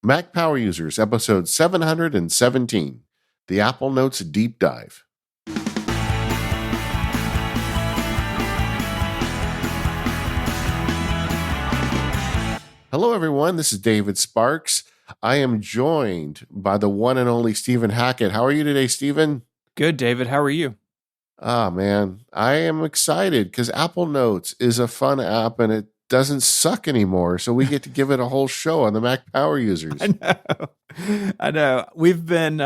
Mac Power Users, episode 717, the Apple Notes Deep Dive. Hello, everyone. This is David Sparks. I am joined by the one and only Stephen Hackett. How are you today, Stephen? Good, David. How are you? Ah, man, I am excited because Apple Notes is a fun app and it doesn't suck anymore. So we get to give it a whole show on the Mac Power Users. I know. We've been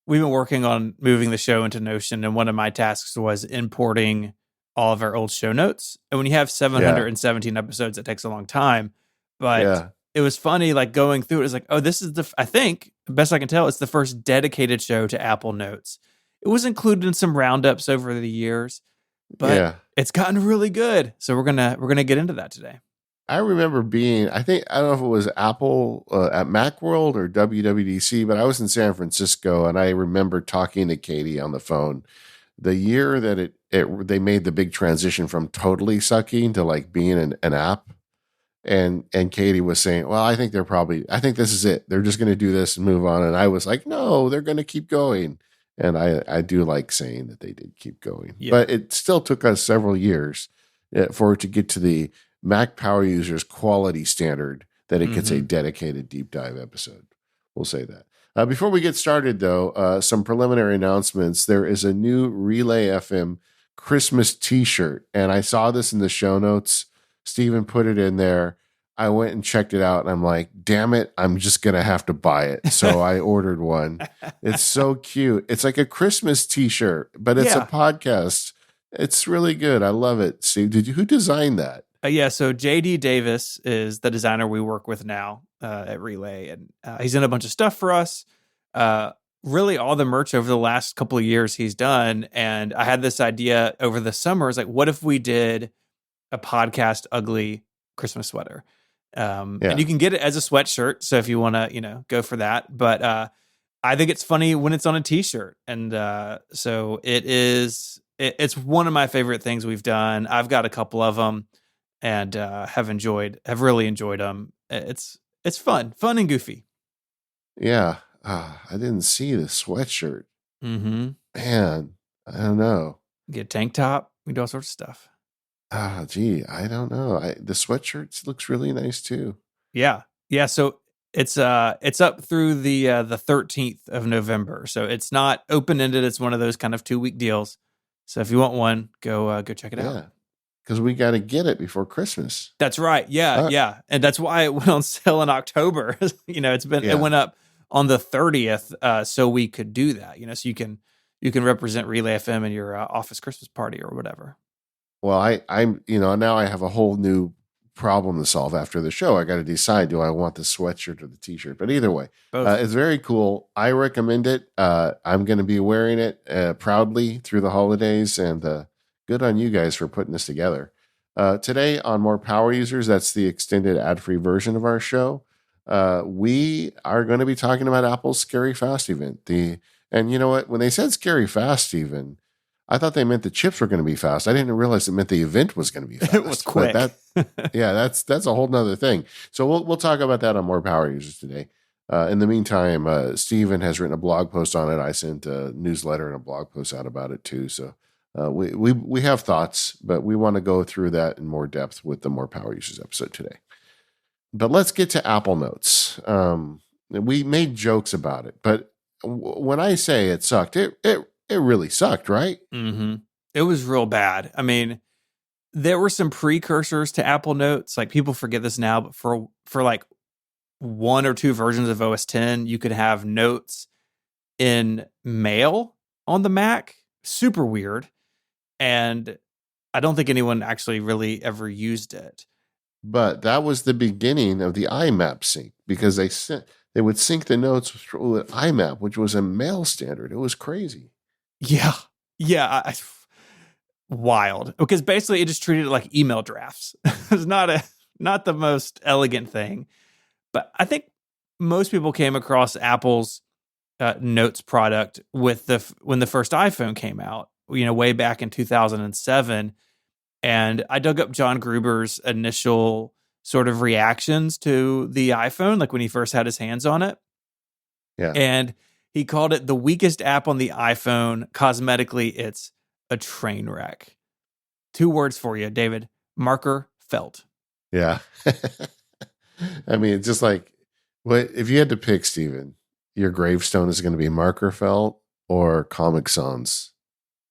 working on moving the show into Notion, and one of my tasks was importing all of our old show notes. And when you have 717 episodes, it takes a long time. But it was funny, like going through it. It's like, oh, this is I think, best I can tell, it's the first dedicated show to Apple Notes. It was included in some roundups over the years, but it's gotten really good. So we're gonna get into that today. I remember I don't know if it was Apple at Macworld or WWDC, but I was in San Francisco and I remember talking to Katie on the phone the year that they made the big transition from totally sucking to like being an app. And Katie was saying, well, I think this is it. They're just going to do this and move on. And I was like, no, they're going to keep going. And I do like saying that they did keep going, but it still took us several years for it to get to the Mac Power Users quality standard that it gets a dedicated deep dive episode. We'll say that. Before we get started, though, some preliminary announcements. There is a new Relay FM Christmas t-shirt, and I saw this in the show notes. Stephen put it in there. I went and checked it out, and I'm like, damn it, I'm just going to have to buy it. So I ordered one. It's so cute. It's like a Christmas t-shirt, but it's a podcast. It's really good. I love it. Steve, who designed that? So JD Davis is the designer we work with now at Relay, and he's done a bunch of stuff for us. Really all the merch over the last couple of years he's done. And I had this idea over the summer. It's like, what if we did a podcast ugly Christmas sweater? And you can get it as a sweatshirt. So if you want to, go for that, but I think it's funny when it's on a t-shirt. And so it's one of my favorite things we've done. I've got a couple of them and have really enjoyed them. It's fun and goofy. Yeah. I didn't see the sweatshirt. Man, I don't know. Get a tank top. We do all sorts of stuff. I don't know. The sweatshirt looks really nice too. Yeah. So it's up through the 13th of November. So it's not open-ended. It's one of those kind of 2-week deals. So if you want one, go check it out. Because we got to get it before Christmas. That's right. Yeah. And that's why it went on sale in October. It went up on the 30th, so we could do that. So you can represent Relay FM in your office Christmas party or whatever. Well, I'm now I have a whole new problem to solve after the show. I got to decide, do I want the sweatshirt or the t-shirt? But either way, it's very cool. I recommend it. I'm going to be wearing it proudly through the holidays, and good on you guys for putting this together. Today on More Power Users, that's the extended ad-free version of our show. We are going to be talking about Apple's Scary Fast event. And you know what? When they said Scary Fast even, I thought they meant the chips were going to be fast. I didn't realize it meant the event was going to be fast. It was quick. That's a whole nother thing. So we'll talk about that on More Power Users today. In the meantime, Stephen has written a blog post on it. I sent a newsletter and a blog post out about it too. So we have thoughts, but we want to go through that in more depth with the More Power Users episode today. But let's get to Apple Notes. We made jokes about it, but when I say it sucked, it really sucked, right? Mm-hmm. It was real bad. I mean, there were some precursors to Apple Notes. Like, people forget this now, but for like 1 or 2 versions of OS X, you could have notes in Mail on the Mac. Super weird. And I don't think anyone actually really ever used it. But that was the beginning of the IMAP sync, because they would sync the notes through IMAP, which was a Mail standard. It was crazy. Yeah. Wild. Because basically it just treated it like email drafts. It's not the most elegant thing. But I think most people came across Apple's Notes product when the first iPhone came out, way back in 2007. And I dug up John Gruber's initial sort of reactions to the iPhone, like when he first had his hands on it. Yeah. And he called it the weakest app on the iPhone. Cosmetically, it's a train wreck. 2 words for you, David. Marker felt. Yeah. I mean, it's just like, what if you had to pick, Steven, your gravestone is going to be Marker Felt or Comic Sans?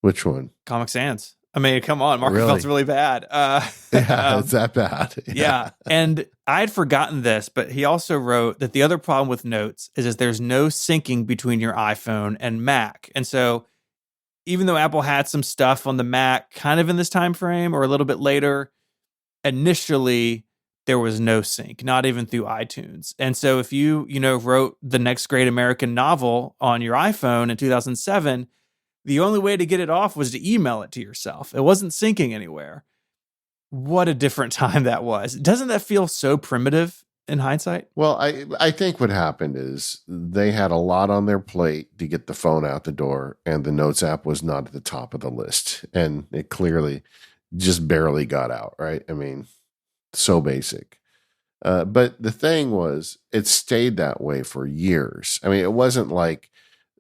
Which one? Comic Sans. I mean, come on. Marker Really? felt's really bad. Yeah, it's that bad. Yeah. And I had forgotten this, but he also wrote that the other problem with Notes is there's no syncing between your iPhone and Mac. And so even though Apple had some stuff on the Mac kind of in this time frame or a little bit later, initially there was no sync, not even through iTunes. And so if you wrote the next great American novel on your iPhone in 2007, the only way to get it off was to email it to yourself. It wasn't syncing anywhere. What a different time that was. Doesn't that feel so primitive in hindsight? Well, I think what happened is they had a lot on their plate to get the phone out the door, and the Notes app was not at the top of the list. And it clearly just barely got out, right? I mean, so basic. But the thing was, it stayed that way for years. I mean, it wasn't like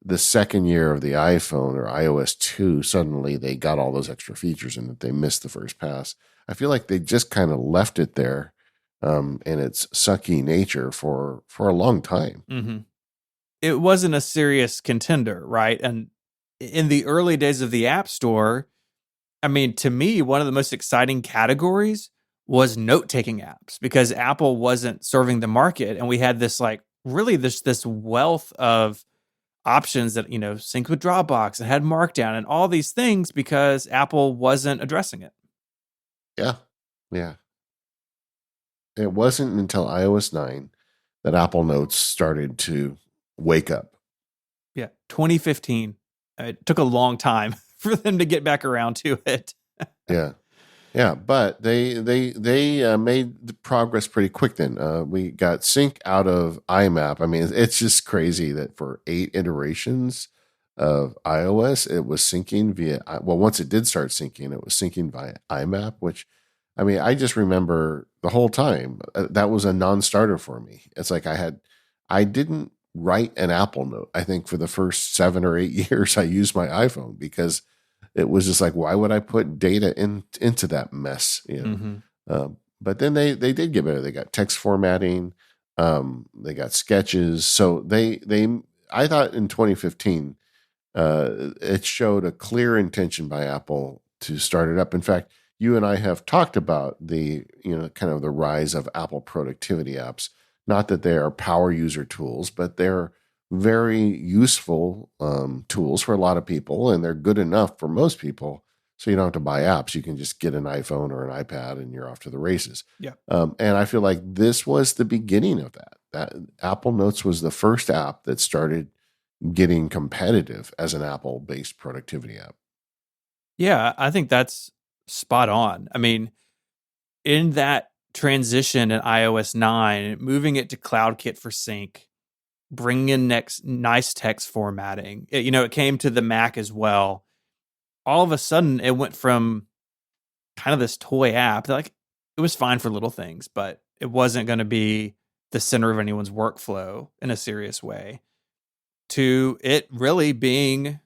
the second year of the iPhone or iOS 2, suddenly they got all those extra features and that they missed the first pass. I feel like they just kind of left it there in its sucky nature for a long time. Mm-hmm. It wasn't a serious contender, right? And in the early days of the App Store, I mean, to me, one of the most exciting categories was note-taking apps because Apple wasn't serving the market, and we had this this wealth of options that synced with Dropbox and had Markdown and all these things because Apple wasn't addressing it. Yeah, yeah. It wasn't until iOS 9 that Apple Notes started to wake up. Yeah, 2015. It took a long time for them to get back around to it. Yeah. Yeah, but they made the progress pretty quick. Then we got sync out of IMAP. I mean, it's just crazy that for 8 iterations of iOS, it was syncing via. Well, once it did start syncing, it was syncing via IMAP. Which, I mean, I just remember the whole time that was a non-starter for me. It's like I didn't write an Apple Note. I think for the first 7 or 8 years, I used my iPhone because it was just like, why would I put data into that mess? Mm-hmm. But then they did get better. They got text formatting. They got sketches. So I thought in 2015, it showed a clear intention by Apple to start it up. In fact, you and I have talked about the kind of the rise of Apple productivity apps. Not that they are power user tools, but they're very useful tools for a lot of people, and they're good enough for most people. So you don't have to buy apps. You can just get an iPhone or an iPad, and you're off to the races. Yeah. And I feel like this was the beginning of that. That Apple Notes was the first app that started getting competitive as an Apple-based productivity app. Yeah, I think that's spot on. I mean, in that transition in iOS 9, moving it to CloudKit for sync, bringing in nice text formatting. It came to the Mac as well. All of a sudden, it went from kind of this toy app that, it was fine for little things, but it wasn't going to be the center of anyone's workflow in a serious way, to it really being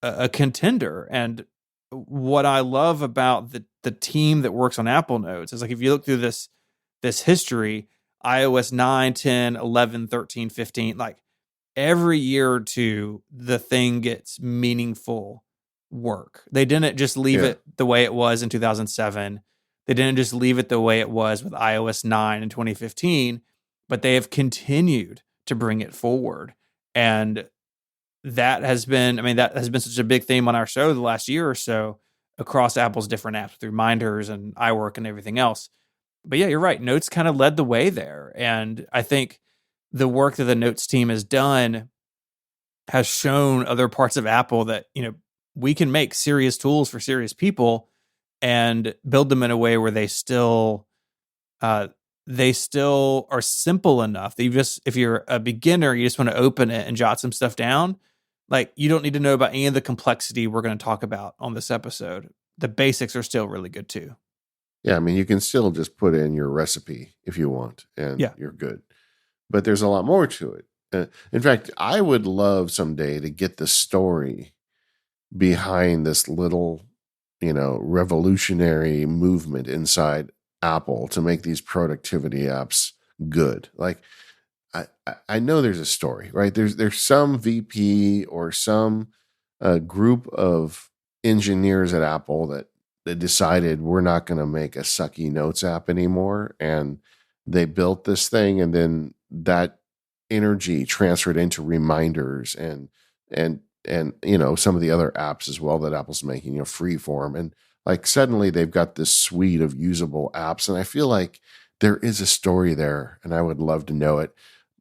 a contender. And what I love about the team that works on Apple Notes is, if you look through this history, iOS 9, 10, 11, 13, 15, every year or two, the thing gets meaningful work. They didn't just leave it the way it was in 2007. They didn't just leave it the way it was with iOS 9 in 2015, but they have continued to bring it forward. And that has been such a big theme on our show the last year or so across Apple's different apps with reminders and iWork and everything else. But yeah, you're right. Notes kind of led the way there. And I think the work that the Notes team has done has shown other parts of Apple that, we can make serious tools for serious people and build them in a way where they still are simple enough that if you're a beginner, you just want to open it and jot some stuff down. You don't need to know about any of the complexity we're going to talk about on this episode. The basics are still really good too. Yeah, I mean, you can still just put in your recipe if you want, and Yeah. you're good. But there's a lot more to it. In fact, I would love someday to get the story behind this little, revolutionary movement inside Apple to make these productivity apps good. Like, I know there's a story, right? There's some VP or some group of engineers at Apple that decided we're not going to make a sucky notes app anymore, and they built this thing, and then that energy transferred into reminders and some of the other apps as well that Apple's making, Freeform, and like suddenly they've got this suite of usable apps, and I feel like there is a story there, and I would love to know it.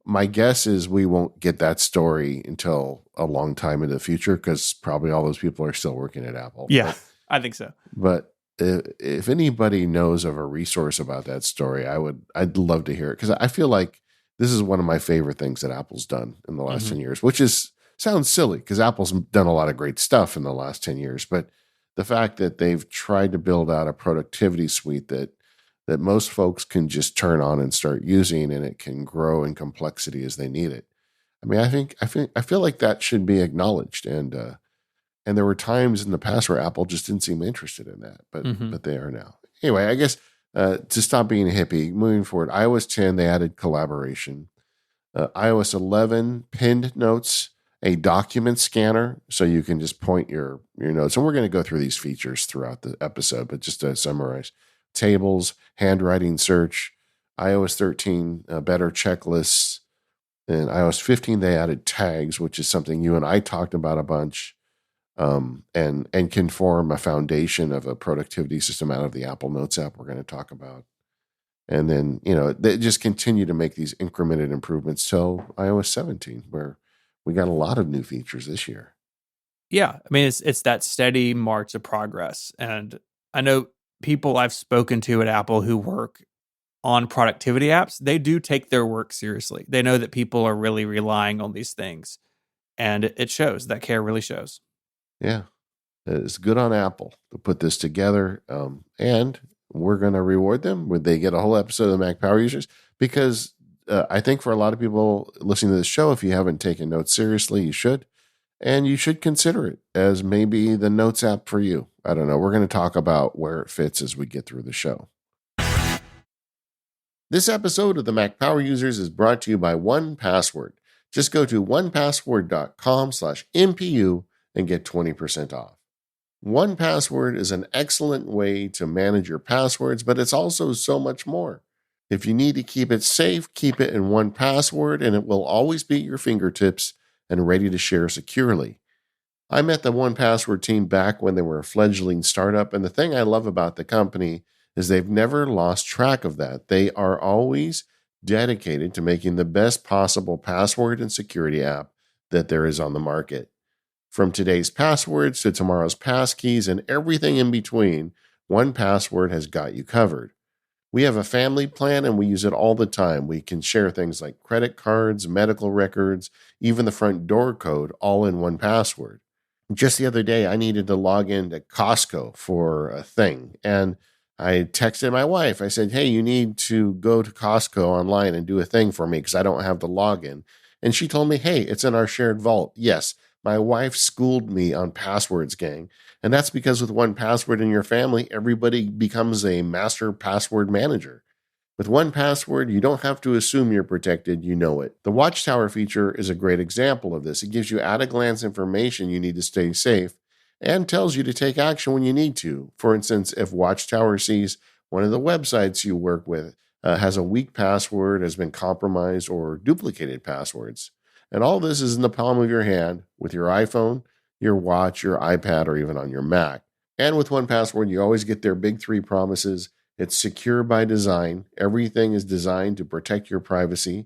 My guess is we won't get that story until a long time in the future because probably all those people are still working at Apple. Yeah, I think so. But if anybody knows of a resource about that story, I'd love to hear it because I feel like this is one of my favorite things that Apple's done in the last 10 years, which sounds silly because Apple's done a lot of great stuff in the last 10 years. But the fact that they've tried to build out a productivity suite that most folks can just turn on and start using, and it can grow in complexity as they need it. I mean, I feel like that should be acknowledged, and there were times in the past where Apple just didn't seem interested in that, but they are now. Anyway, I guess to stop being a hippie, moving forward, iOS 10 they added collaboration, iOS 11 pinned notes, a document scanner, so you can just point your notes. And we're going to go through these features throughout the episode, but just to summarize: tables, handwriting search, iOS 13 better checklists, and iOS 15 they added tags, which is something you and I talked about a bunch, and can form a foundation of a productivity system out of the Apple Notes app we're going to talk about. And then, they just continue to make these incremented improvements till iOS 17, where we got a lot of new features this year. Yeah, I mean it's that steady march of progress, and I know people I've spoken to at Apple who work on productivity apps. They do take their work seriously. They know that people are really relying on these things, and it shows. That care really shows. Yeah, it's good on Apple to put this together, and we're going to reward them when they get a whole episode of the Mac Power Users because I think for a lot of people listening to this show, if you haven't taken notes seriously, you should. And you should consider it as maybe the Notes app for you. I don't know. We're going to talk about where it fits as we get through the show. This episode of the Mac Power Users is brought to you by 1Password. Just go to onepassword.com/MPU and get 20% off. 1Password is an excellent way to manage your passwords, but it's also so much more. If you need to keep it safe, keep it in 1Password, and it will always be at your fingertips and ready to share securely. I met the 1Password team back when they were a fledgling startup, and the thing I love about the company is they've never lost track of that. They are always dedicated to making the best possible password and security app that there is on the market. From today's passwords to tomorrow's passkeys and everything in between, 1Password has got you covered. We have a family plan and we use it all the time. We can share things like credit cards, medical records, even the front door code, all in 1Password. Just the other day, I needed to log into Costco for a thing. And I texted my wife. I said, hey, you need to go to Costco online and do a thing for me because I don't have the login. And she told me, hey, it's in our shared vault. Yes, my wife schooled me on passwords, gang. And that's because with 1Password in your family, everybody becomes a master password manager. With 1Password, you don't have to assume you're protected, you know it. The Watchtower feature is a great example of this. It gives you at-a-glance information you need to stay safe and tells you to take action when you need to. For instance, if Watchtower sees one of the websites you work with has a weak password, has been compromised, or duplicated passwords. And all this is in the palm of your hand with your iPhone, your watch, your iPad, or even on your Mac. And with 1Password, you always get their big three promises. It's secure by design. Everything is designed to protect your privacy.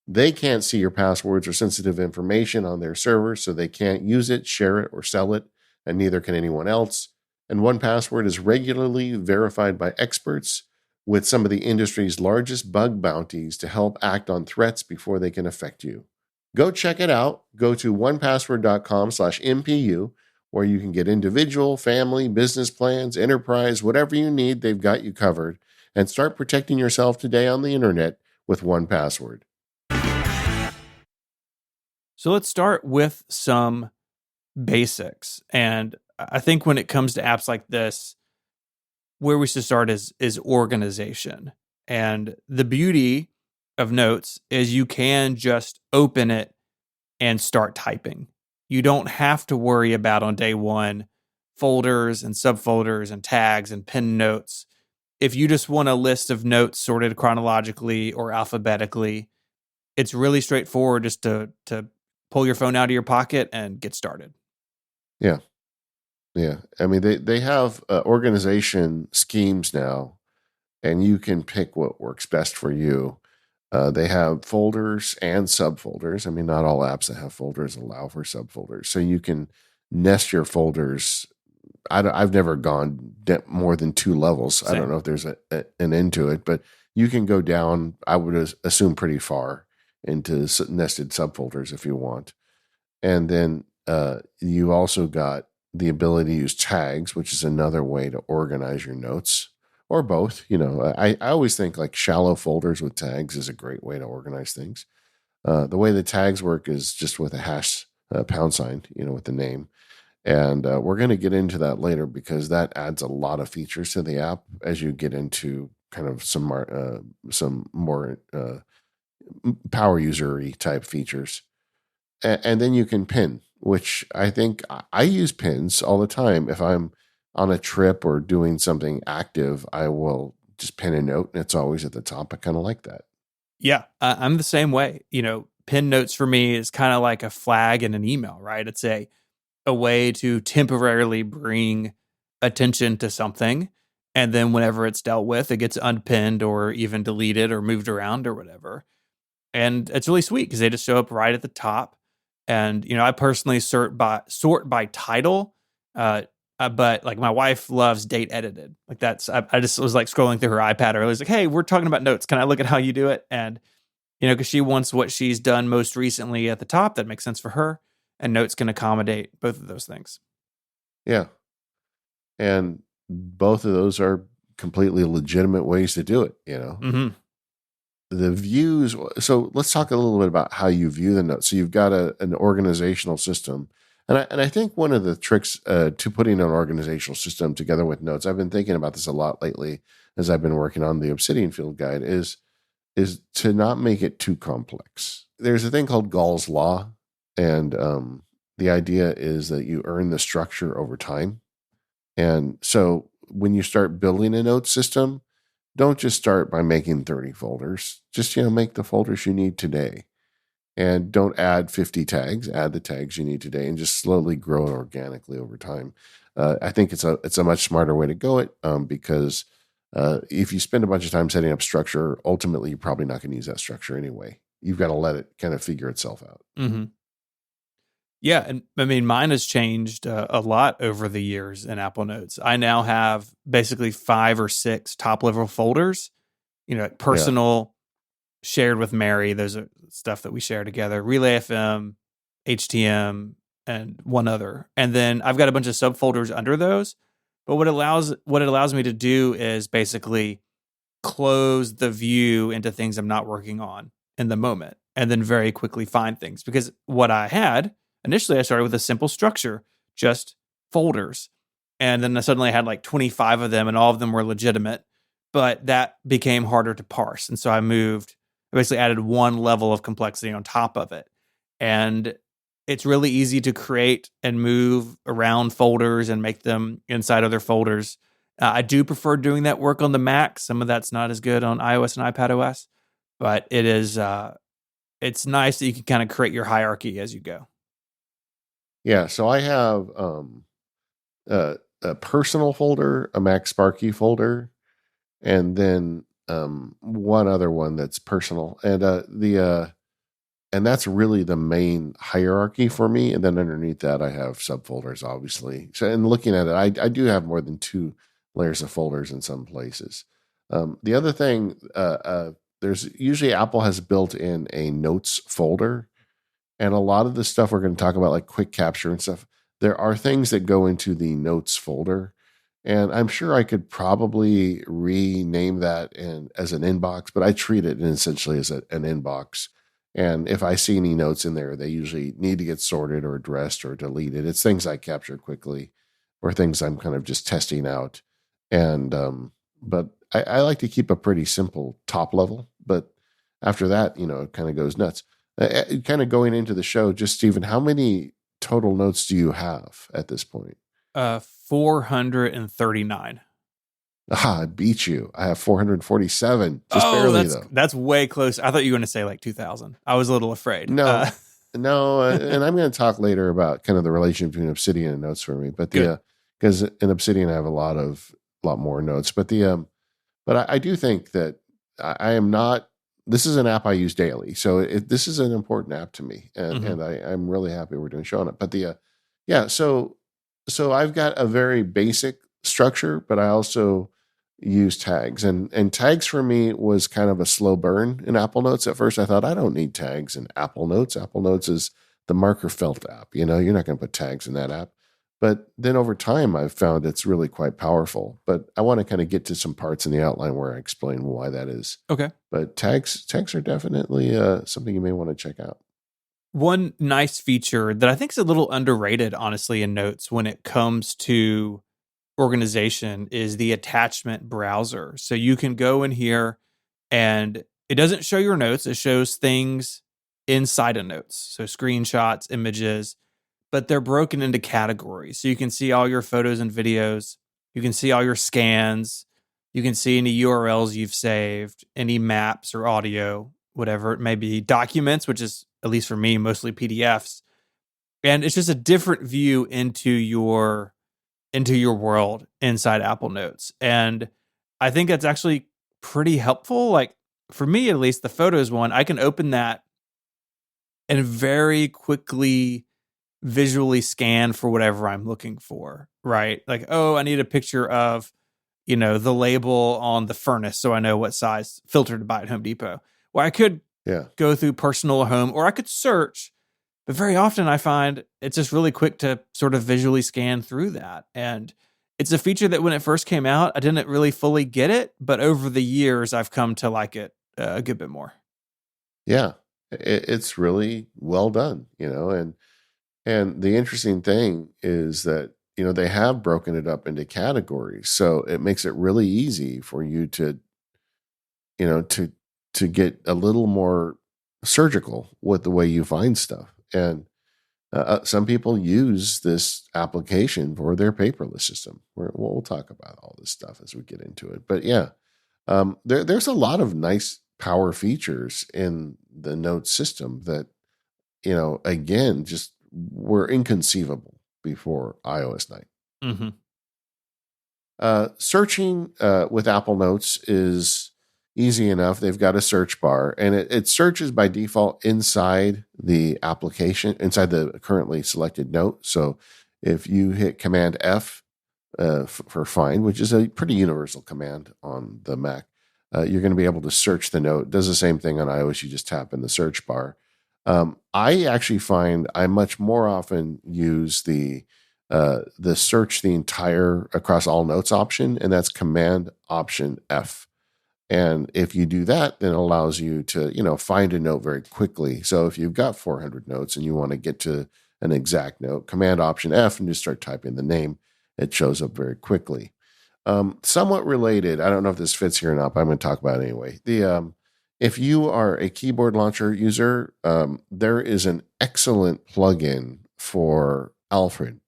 They can't see your passwords or sensitive information on their servers, so they can't use it, share it, or sell it, and neither can anyone else. And 1Password is regularly verified by experts with some of the industry's largest bug bounties to help act on threats before they can affect you. Go check it out. Go to onepassword.com/MPU where you can get individual, family, business plans, enterprise, whatever you need, they've got you covered. And start protecting yourself today on the internet with 1Password. So let's start with some basics. And I think when it comes to apps like this, where we should start is organization. And the beauty of Notes is you can just open it and start typing. You don't have to worry about on day one folders and subfolders and tags and pin notes. If you just want a list of notes sorted chronologically or alphabetically, it's really straightforward just to pull your phone out of your pocket and get started. Yeah. Yeah. I mean, they have organization schemes now, and you can pick what works best for you. They have folders and subfolders. I mean, not all apps that have folders allow for subfolders. So you can nest your folders. I've never gone more than 2 levels. Same. I don't know if there's an end to it, but you can go down, I would assume, pretty far into nested subfolders if you want. And then you also got the ability to use tags, which is another way to organize your notes, or both. I always think like shallow folders with tags is a great way to organize things. The way the tags work is just with a hash £, with the name. And we're going to get into that later because that adds a lot of features to the app as you get into kind of some more power user-y type features. And then you can pin, which I think I use pins all the time. If I'm on a trip or doing something active, I will just pin a note and it's always at the top. I kind of like that. Yeah, I'm the same way. Pin notes for me is kind of like a flag in an email, right? It's a way to temporarily bring attention to something. And then whenever it's dealt with, it gets unpinned or even deleted or moved around or whatever. And it's really sweet because they just show up right at the top. And, I personally sort by title, but like my wife loves date edited. Like I just was like scrolling through her iPad earlier. I was like, hey, we're talking about notes. Can I look at how you do it? And, because she wants what she's done most recently at the top that makes sense for her. And Notes can accommodate both of those things. Yeah. And both of those are completely legitimate ways to do it, Mm-hmm. The views. So let's talk a little bit about how you view the notes. So you've got an organizational system. And I think one of the tricks to putting an organizational system together with notes, I've been thinking about this a lot lately as I've been working on the Obsidian Field Guide, is to not make it too complex. There's a thing called Gall's Law. And the idea is that you earn the structure over time. And so when you start building a note system, don't just start by making 30 folders. Just, make the folders you need today. And don't add 50 tags. Add the tags you need today and just slowly grow it organically over time. I think it's a much smarter way to go because if you spend a bunch of time setting up structure, ultimately you're probably not going to use that structure anyway. You've got to let it kind of figure itself out. Mm-hmm. Yeah, and I mean, mine has changed a lot over the years in Apple Notes. I now have basically 5 or 6 top-level folders, personal, shared with Mary. Those are stuff that we share together. Relay FM, HTM, and one other. And then I've got a bunch of subfolders under those. But what it allows me to do is basically close the view into things I'm not working on in the moment, and then very quickly find things. Because what I had initially, I started with a simple structure, just folders. And then suddenly I had like 25 of them and all of them were legitimate, but that became harder to parse. And so I basically added one level of complexity on top of it. And it's really easy to create and move around folders and make them inside other folders. I do prefer doing that work on the Mac. Some of that's not as good on iOS and iPadOS, but it's nice that you can kind of create your hierarchy as you go. Yeah, so I have a personal folder, a Mac Sparky folder, and then one other one that's personal, and and that's really the main hierarchy for me. And then underneath that, I have subfolders, obviously. So, and looking at it, I do have more than 2 layers of folders in some places. The other thing, there's usually Apple has built in a notes folder. And a lot of the stuff we're going to talk about, like quick capture and stuff, There are things that go into the notes folder, and I'm sure I could probably rename that as an inbox, but I treat it essentially as an inbox. And if I see any notes in there, they usually need to get sorted or addressed or deleted. It's things I capture quickly or things I'm kind of just testing out. And, but I like to keep a pretty simple top level, but after that, it kind of goes nuts. Kind of going into the show, just Stephen, how many total notes do you have at this point? 439. I beat you. I have 447, just Oh, barely though. that's way close. I thought you were going to say like 2000. I was a little afraid. No, no, and I'm going to talk later about kind of the relation between Obsidian and notes for me. But because in Obsidian I have a lot more notes. But I do think that I am not. This is an app I use daily, so this is an important app to me, and I'm really happy we're doing a show on it. But yeah, so I've got a very basic structure, but I also use tags, and tags for me was kind of a slow burn in Apple Notes. At first, I thought I don't need tags in Apple Notes. Apple Notes is the marker felt app. You're not going to put tags in that app. But then over time, I've found it's really quite powerful. But I want to kind of get to some parts in the outline where I explain why that is. Okay. But tags are definitely something you may want to check out. One nice feature that I think is a little underrated, honestly, in Notes when it comes to organization is the attachment browser. So you can go in here and it doesn't show your notes. It shows things inside of notes. So screenshots, images, but they're broken into categories. So you can see all your photos and videos. You can see all your scans. You can see any URLs you've saved, any maps or audio, whatever it may be, documents, which is, at least for me, mostly PDFs. And it's just a different view into your world inside Apple Notes. And I think that's actually pretty helpful. Like for me, at least, the photos one, I can open that and very quickly visually scan for whatever I'm looking for, right? Like, oh, I need a picture of, the label on the furnace so I know what size filter to buy at Home Depot. Well, I could go through personal or home, or I could search. But very often I find it's just really quick to sort of visually scan through that. And it's a feature that when it first came out, I didn't really fully get it. But over the years, I've come to like it a good bit more. Yeah, it's really well done, and the interesting thing is that, they have broken it up into categories. So it makes it really easy for you to, to get a little more surgical with the way you find stuff. And some people use this application for their paperless system. We'll talk about all this stuff as we get into it. But yeah, there's a lot of nice power features in the Note system that, again, just were inconceivable before iOS 9. Mm-hmm. Searching with Apple Notes is easy enough. They've got a search bar, and it searches by default inside the application, inside the currently selected note. So if you hit Command F for find, which is a pretty universal command on the Mac, you're going to be able to search the note. It does the same thing on iOS. You just tap in the search bar. I actually find I much more often use the search the entire across all notes option, and that's Command Option F. And if you do that, then it allows you to, find a note very quickly. So if you've got 400 notes and you want to get to an exact note, Command Option F and just start typing the name, it shows up very quickly. Somewhat related, I don't know if this fits here or not, but I'm going to talk about it anyway. If you are a keyboard launcher user, there is an excellent plugin for Alfred,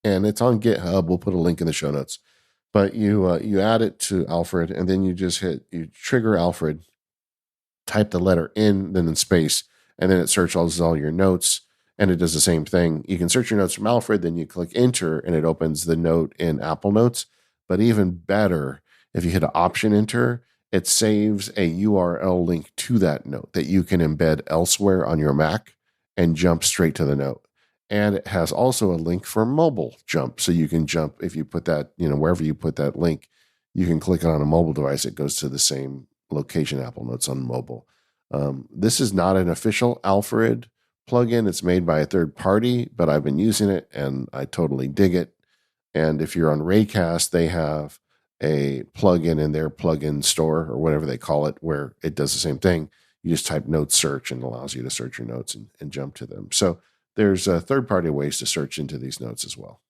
and it's on GitHub. We'll put a link in the show notes. But you add it to Alfred, and then you trigger Alfred, type the letter in, then in space, and then it searches all your notes, and it does the same thing. You can search your notes from Alfred, then you click enter, and it opens the note in Apple Notes. But even better, if you hit an Option Enter, it saves a URL link to that note that you can embed elsewhere on your Mac and jump straight to the note. And it has also a link for mobile jump. So you can jump, if you put that, wherever you put that link, you can click it on a mobile device. It goes to the same location, Apple Notes on mobile. This is not an official Alfred plugin. It's made by a third party, but I've been using it and I totally dig it. And if you're on Raycast, they have a plugin in their plugin store or whatever they call it, where it does the same thing. You just type note search and it allows you to search your notes and jump to them. So there's third party ways to search into these notes as well.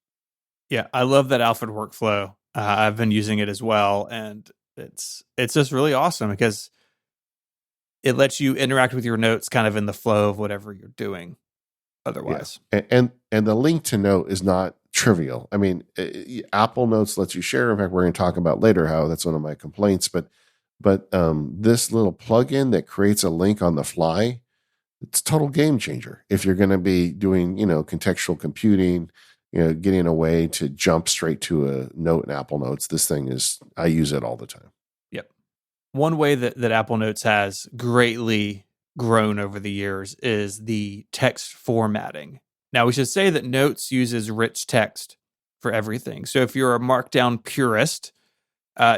Yeah, I love that Alfred workflow. I've been using it as well, and it's just really awesome because it lets you interact with your notes kind of in the flow of whatever you're doing Yeah, otherwise. and the link to note is not trivial. I mean, Apple Notes lets you share. In fact, we're going to talk about later how that's one of my complaints. But this little plugin that creates a link on the fly, it's a total game changer. If you're going to be doing, contextual computing, getting a way to jump straight to a note in Apple Notes, this thing is, I use it all the time. Yep. One way that Apple Notes has greatly grown over the years is the text formatting. Now, we should say that Notes uses rich text for everything. So if you're a Markdown purist,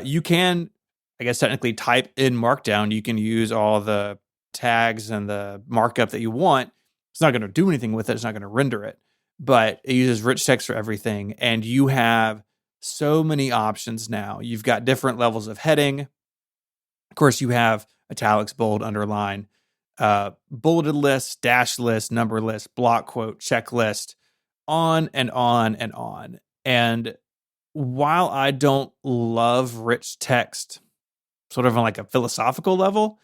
you can, I guess, technically type in Markdown. You can use all the tags and the markup that you want. It's not going to do anything with it. It's not going to render it, but it uses rich text for everything. And you have so many options now. You've got different levels of heading. Of course, you have italics, bold, underline, bulleted list, dash list, number list, block quote, checklist, on and on and on. And while I don't love rich text, sort of on like a philosophical level,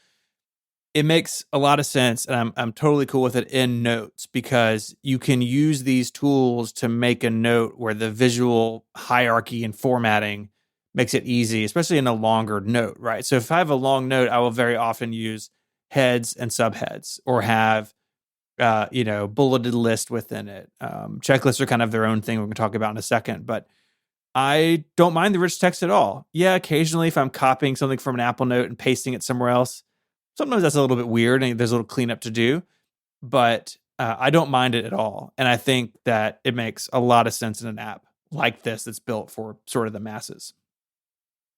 it makes a lot of sense, and I'm totally cool with it in Notes because you can use these tools to make a note where the visual hierarchy and formatting makes it easy, especially in a longer note, right? So if I have a long note, I will very often use heads and subheads or have bulleted list within it. Checklists are kind of their own thing we're going to talk about in a second, but I don't mind the rich text at all. Yeah, occasionally if I'm copying something from an Apple Note and pasting it somewhere else, sometimes that's a little bit weird and there's a little cleanup to do, but I don't mind it at all. And I think that it makes a lot of sense in an app like this that's built for sort of the masses.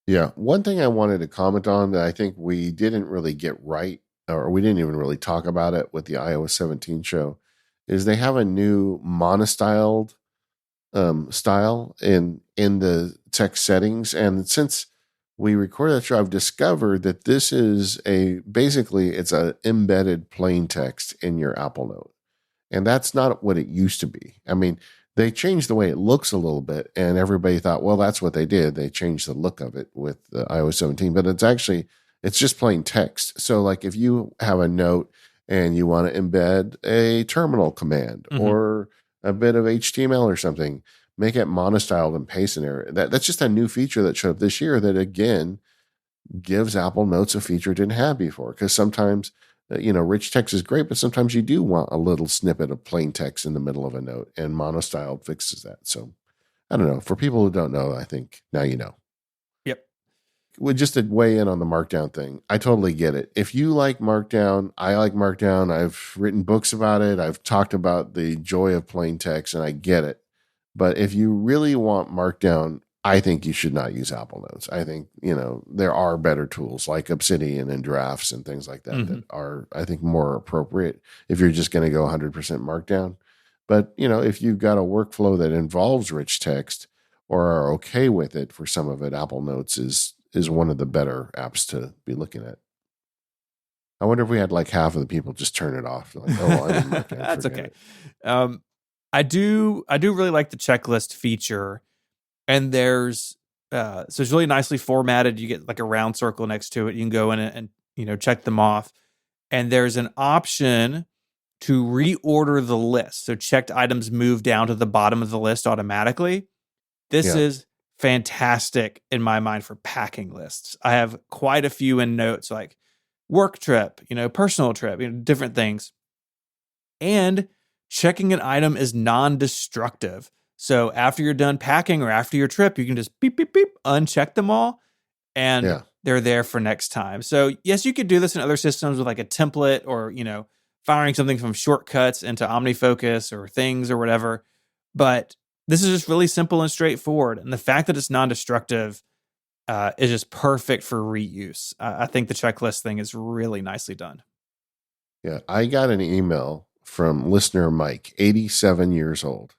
Yeah. One thing I wanted to comment on that I think we didn't really get right, or we didn't even really talk about it with the iOS 17 show, is they have a new monostyled style in the text settings. And since we recorded that show, I've discovered that this is basically it's a embedded plain text in your Apple Note. And that's not what it used to be. I mean, they changed the way it looks a little bit, and everybody thought, well, that's what they did. They changed the look of it with the iOS 17, but it's just plain text. So like if you have a note and you want to embed a terminal command or a bit of HTML or something, make it monostyled and paste in there. That's just a new feature that showed up this year that, again, gives Apple Notes a feature it didn't have before. Because sometimes, rich text is great, but sometimes you do want a little snippet of plain text in the middle of a note, and monostyled fixes that. So I don't know. For people who don't know, I think now you know. Yep. Well, just to weigh in on the Markdown thing, I totally get it. If you like Markdown, I like Markdown. I've written books about it. I've talked about the joy of plain text, and I get it. But if you really want Markdown, I think you should not use Apple Notes. I think, there are better tools like Obsidian and Drafts and things like that that are, I think, more appropriate if you're just going to go 100% Markdown. But, if you've got a workflow that involves rich text or are okay with it for some of it, Apple Notes is one of the better apps to be looking at. I wonder if we had like half of the people just turn it off. Like, oh, I'm in Markdown. That's okay. I do really like the checklist feature, and there's so it's really nicely formatted. You get like a round circle next to it. You can go in and check them off, and there's an option to reorder the list. So checked items move down to the bottom of the list automatically. This is fantastic in my mind for packing lists. I have quite a few in Notes, like work trip, personal trip, different things, and checking an item is non-destructive. So after you're done packing or after your trip, you can just beep, beep, beep, uncheck them all, and they're there for next time. So yes, you could do this in other systems with like a template or, firing something from shortcuts into OmniFocus or things or whatever. But this is just really simple and straightforward. And the fact that it's non-destructive is just perfect for reuse. I think the checklist thing is really nicely done. Yeah, I got an email from listener Mike, 87 years old.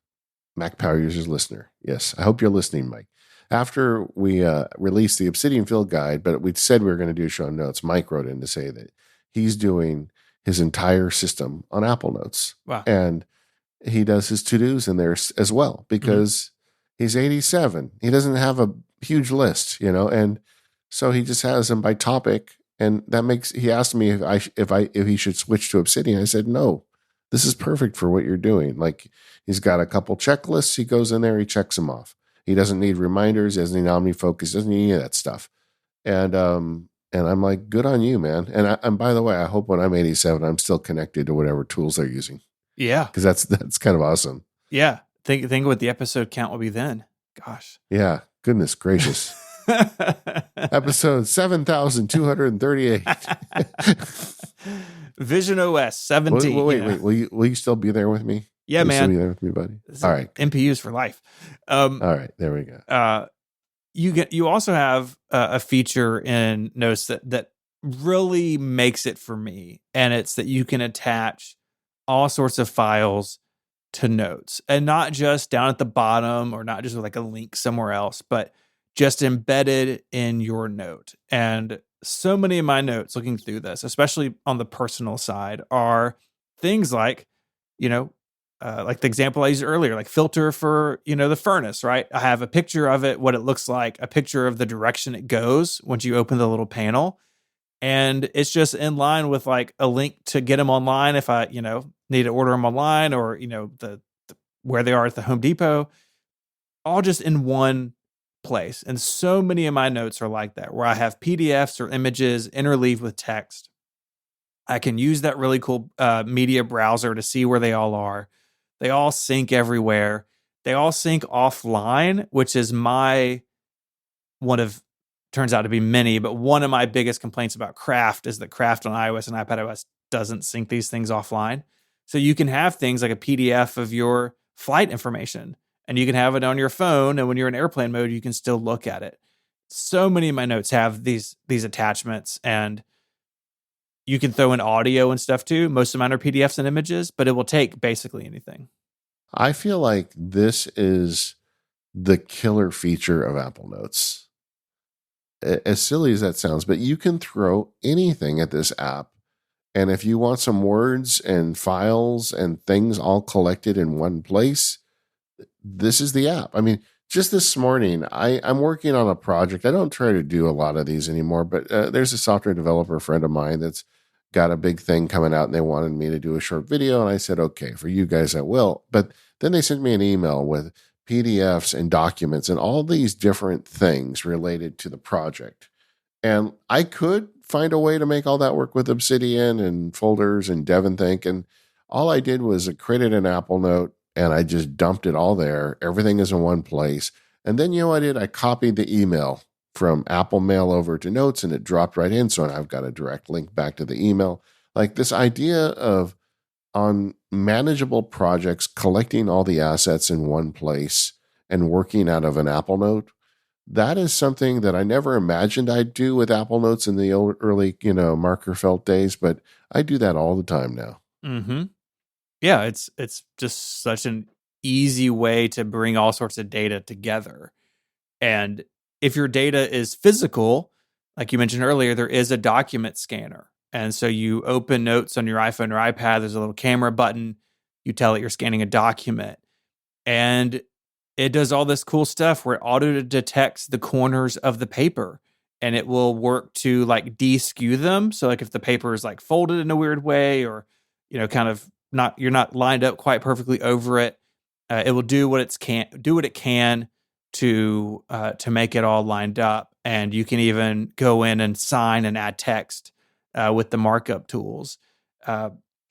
Mac Power Users listener. Yes, I hope you're listening, Mike. After we released the Obsidian Field Guide, but we said we were going to do show notes, Mike wrote in to say that he's doing his entire system on Apple Notes. Wow. And he does his to-dos in there as well because he's 87. He doesn't have a huge list, and so he just has them by topic. And that makes, he asked me if he should switch to Obsidian. I said, no, this is perfect for what you're doing. Like, he's got a couple checklists. He goes in there, he checks them off. He doesn't need reminders, he doesn't need OmniFocus, doesn't need any of that stuff. And I'm like, good on you, man. And by the way, I hope when I'm 87, I'm still connected to whatever tools they're using. Yeah. Because that's kind of awesome. Yeah. Think what the episode count will be then. Gosh. Yeah. Goodness gracious. Episode 7,238. Vision OS 17. Wait. Will you still be there with me? Yeah, man. Still be there with me, buddy. All right. MPUs for life. All right. There we go. You also have a feature in Notes that really makes it for me, and it's that you can attach all sorts of files to Notes, and not just down at the bottom or not just with like a link somewhere else, but just embedded in your note. And so many of my notes looking through this, especially on the personal side, are things like, like the example I used earlier, like filter for, the furnace, right? I have a picture of it, what it looks like, a picture of the direction it goes once you open the little panel. And it's just in line with like a link to get them online if I, need to order them online, or, the where they are at the Home Depot, all just in one place. And so many of my notes are like that, where I have PDFs or images interleaved with text. I can use that really cool media browser to see where they all are. They all sync everywhere. They all sync offline, which is turns out to be many, but one of my biggest complaints about Craft is that Craft on iOS and iPadOS doesn't sync these things offline. So you can have things like a PDF of your flight information, and you can have it on your phone, and when you're in airplane mode, you can still look at it. So many of my notes have these attachments, and you can throw in audio and stuff too. Most of mine are PDFs and images, but it will take basically anything. I feel like this is the killer feature of Apple Notes. As silly as that sounds, but you can throw anything at this app. And if you want some words and files and things all collected in one place, this is the app. I mean, just this morning, I'm working on a project. I don't try to do a lot of these anymore, but there's a software developer friend of mine that's got a big thing coming out, and they wanted me to do a short video. And I said, okay, for you guys, I will. But then they sent me an email with PDFs and documents and all these different things related to the project. And I could find a way to make all that work with Obsidian and folders and DevonThink. And all I did was I created an Apple Note, and I just dumped it all there. Everything is in one place. And then what I did? I copied the email from Apple Mail over to Notes, and it dropped right in. So I've got a direct link back to the email. Like, this idea of, on manageable projects, collecting all the assets in one place and working out of an Apple Note, that is something that I never imagined I'd do with Apple Notes in the early, marker felt days, but I do that all the time now. Mm-hmm. Yeah, it's just such an easy way to bring all sorts of data together. And if your data is physical, like you mentioned earlier, there is a document scanner. And so you open Notes on your iPhone or iPad, there's a little camera button, you tell it you're scanning a document, and it does all this cool stuff where it auto detects the corners of the paper, and it will work to like de-skew them. So like if the paper is like folded in a weird way, or, kind of you're not lined up quite perfectly over it, it will do what it can to make it all lined up. And you can even go in and sign and add text with the markup tools.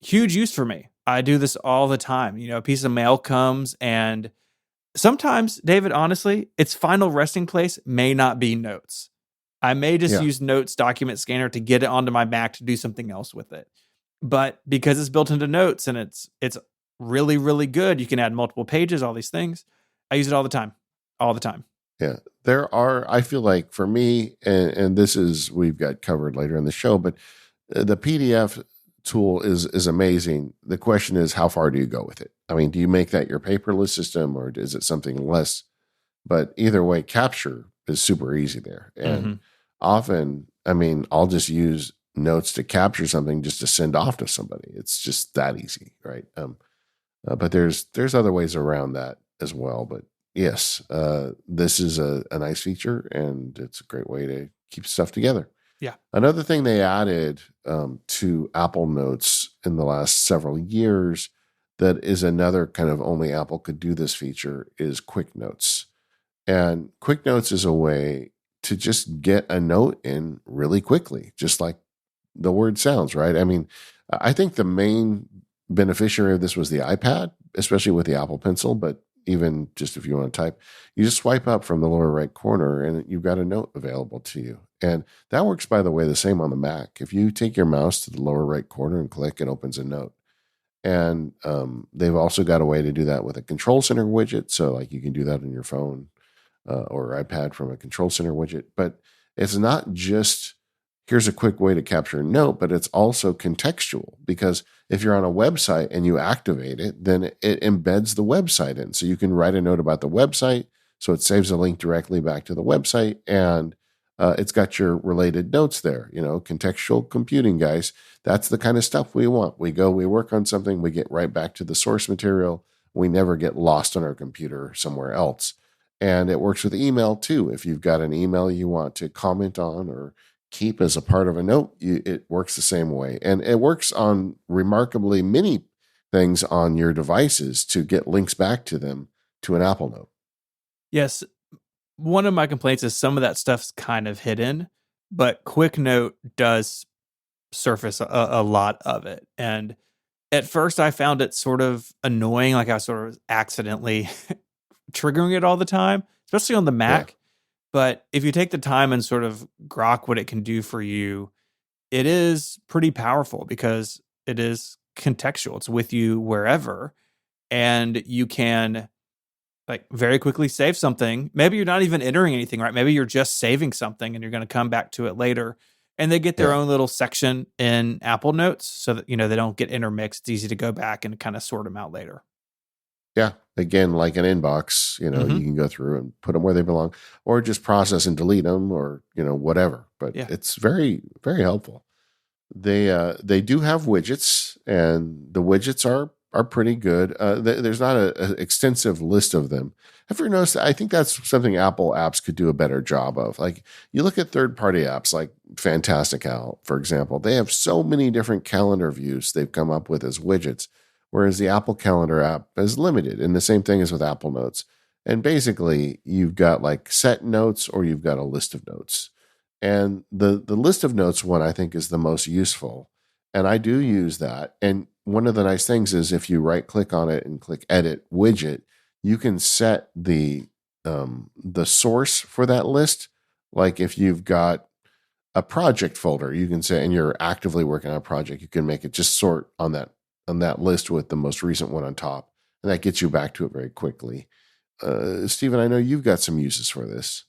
Huge use for me. I do this all the time. A piece of mail comes, and sometimes, David, honestly, its final resting place may not be Notes. I may just use Notes document scanner to get it onto my Mac to do something else with it. But because it's built into Notes and it's really, really good, you can add multiple pages, all these things. I use it all the time. All the time. Yeah. I feel like for me, and this is, we've got covered later in the show, but the PDF tool is amazing. The question is, how far do you go with it? I mean, do you make that your paperless system, or is it something less? But either way, capture is super easy there. And Hmm. often, I mean, I'll just use notes to capture something just to send off to somebody. It's just that easy, right? But there's other ways around that as well. But yes, this is a nice feature, and it's a great way to keep stuff together. Yeah. Another thing they added to Apple Notes in the last several years that is another kind of only Apple could do this feature is Quick Notes. And Quick Notes is a way to just get a note in really quickly, just like the word sounds, right? I mean, I think the main beneficiary of this was the iPad, especially with the Apple Pencil, but even just if you want to type, you just swipe up from the lower right corner and you've got a note available to you. And that works, by the way, the same on the Mac. If you take your mouse to the lower right corner and click, it opens a note. And they've also got a way to do that with a control center widget. So, like, you can do that on your phone or iPad from a control center widget. But it's not just here's a quick way to capture a note, but it's also contextual, because if you're on a website and you activate it, then it embeds the website in. So you can write a note about the website. So it saves a link directly back to the website, and it's got your related notes there. You know, contextual computing, guys. That's the kind of stuff we want. We work on something, we get right back to the source material. We never get lost on our computer somewhere else. And it works with email too. If you've got an email you want to comment on or keep as a part of a note, it works the same way. And it works on remarkably many things on your devices to get links back to them to an Apple Note. Yes. One of my complaints is some of that stuff's kind of hidden, but Quick Note does surface a lot of it. And at first, I found it sort of annoying, like I was sort of accidentally triggering it all the time, especially on the Yeah. Mac. But if you take the time and sort of grok what it can do for you, it is pretty powerful because it is contextual. It's with you wherever, and you can like very quickly save something. Maybe you're not even entering anything, right? Maybe you're just saving something and you're going to come back to it later. And they get their Yeah. own little section in Apple Notes so that, they don't get intermixed. It's easy to go back and kind of sort them out later. Yeah. Again, like an inbox, Hmm. you can go through and put them where they belong, or just process and delete them, or, whatever. But Yeah. it's very, very helpful. They do have widgets, and the widgets are pretty good. There's not a extensive list of them. Have you ever noticed? I think that's something Apple apps could do a better job of. Like, you look at third party apps like Fantastical, for example. They have so many different calendar views they've come up with as widgets, whereas the Apple Calendar app is limited. And the same thing is with Apple Notes. And basically, you've got like set notes, or you've got a list of notes. And the list of notes one, I think, is the most useful. And I do use that. And one of the nice things is if you right click on it and click edit widget, you can set the source for that list. Like, if you've got a project folder, you can say, and you're actively working on a project, you can make it just sort on that list with the most recent one on top. And that gets you back to it very quickly. Stephen, I know you've got some uses for this.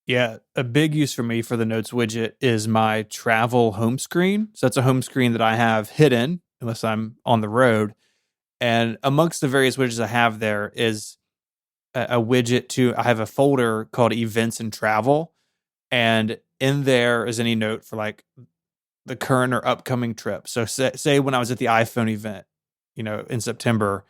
Yeah. A big use for me for the Notes widget is my travel home screen. So that's a home screen that I have hidden unless I'm on the road. And amongst the various widgets I have there is a widget I have a folder called events and travel. And in there is any note for like the current or upcoming trip. So say when I was at the iPhone event, in September,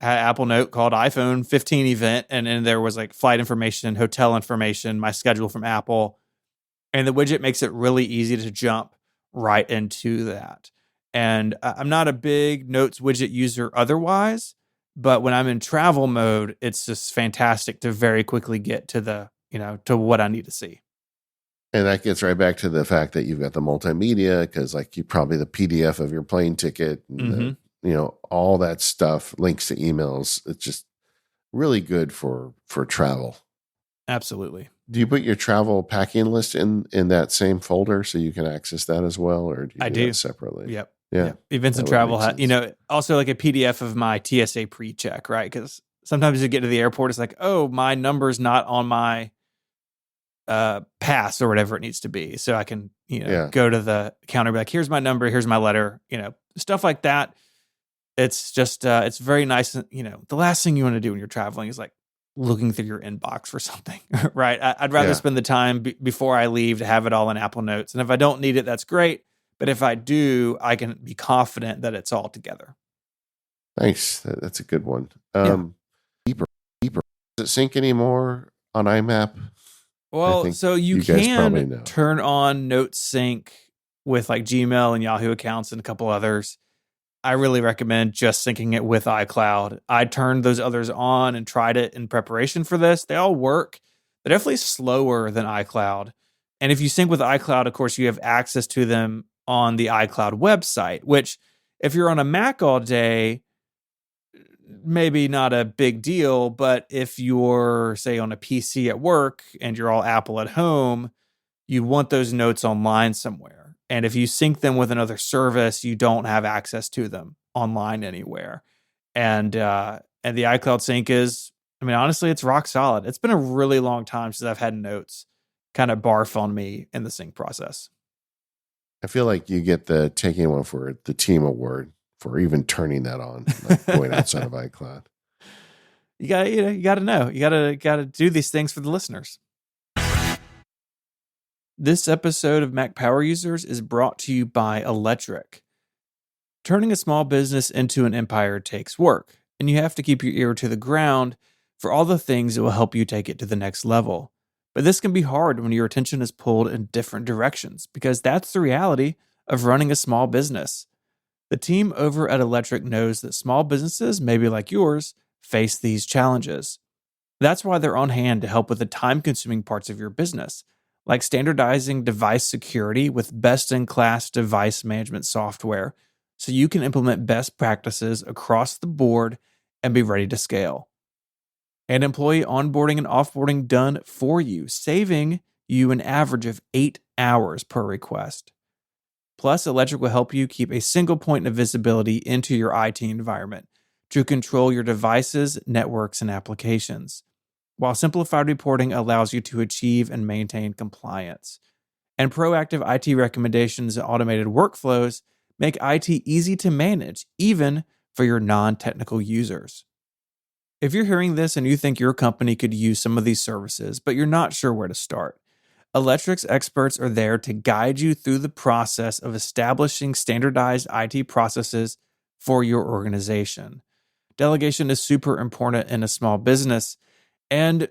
I had an Apple Note called iPhone 15 event, and there was like flight information, hotel information, my schedule from Apple, and the widget makes it really easy to jump right into that. And I'm not a big Notes widget user otherwise, but when I'm in travel mode, it's just fantastic to very quickly get to to what I need to see. And that gets right back to the fact that you've got the multimedia, because like you probably the PDF of your plane ticket and Hmm. all that stuff, links to emails. It's just really good for travel. Absolutely. Do you put your travel packing list in that same folder so you can access that as well, or do you I do that do. separately? Yep. Yeah, Yep. Events and that would travel, make sense. also like a PDF of my TSA pre-check, right? Because sometimes you get to the airport, it's like, oh, my number's not on my pass or whatever it needs to be. So I can, Yeah. go to the counter, be like, here's my number, here's my letter, stuff like that. It's just, it's very nice. The last thing you want to do when you're traveling is like looking through your inbox for something, right? I'd rather Yeah. spend the time before I leave to have it all in Apple Notes. And if I don't need it, that's great. But if I do, I can be confident that it's all together. Nice. That's a good one. Yeah. Deeper. Does it sync anymore on IMAP? I Well, think so you you guys probably can know. turn on Note Sync with like Gmail and Yahoo accounts and a couple others. I really recommend just syncing it with iCloud. I turned those others on and tried it in preparation for this. They all work. They're definitely slower than iCloud. And if you sync with iCloud, of course, you have access to them on the iCloud website, which if you're on a Mac all day, maybe not a big deal. But if you're, say, on a PC at work and you're all Apple at home, you want those notes online somewhere. And if you sync them with another service, you don't have access to them online anywhere. And the iCloud sync is, I mean, honestly, it's rock solid. It's been a really long time since I've had notes kind of barf on me in the sync process. I feel like you get the taking one for the team award for even turning that on, like going outside of iCloud. You got to know. You got to do these things for the listeners. This episode of Mac Power Users is brought to you by Electric. Turning a small business into an empire takes work, and you have to keep your ear to the ground for all the things that will help you take it to the next level. But this can be hard when your attention is pulled in different directions, because that's the reality of running a small business. The team over at Electric knows that small businesses, maybe like yours, face these challenges. That's why they're on hand to help with the time-consuming parts of your business, like standardizing device security with best-in-class device management software, so you can implement best practices across the board and be ready to scale. And employee onboarding and offboarding done for you, saving you an average of 8 hours per request. Plus, Electric will help you keep a single point of visibility into your IT environment to control your devices, networks, and applications, while simplified reporting allows you to achieve and maintain compliance. And proactive IT recommendations and automated workflows make IT easy to manage, even for your non-technical users. If you're hearing this and you think your company could use some of these services, but you're not sure where to start, Electric's experts are there to guide you through the process of establishing standardized IT processes for your organization. Delegation is super important in a small business. And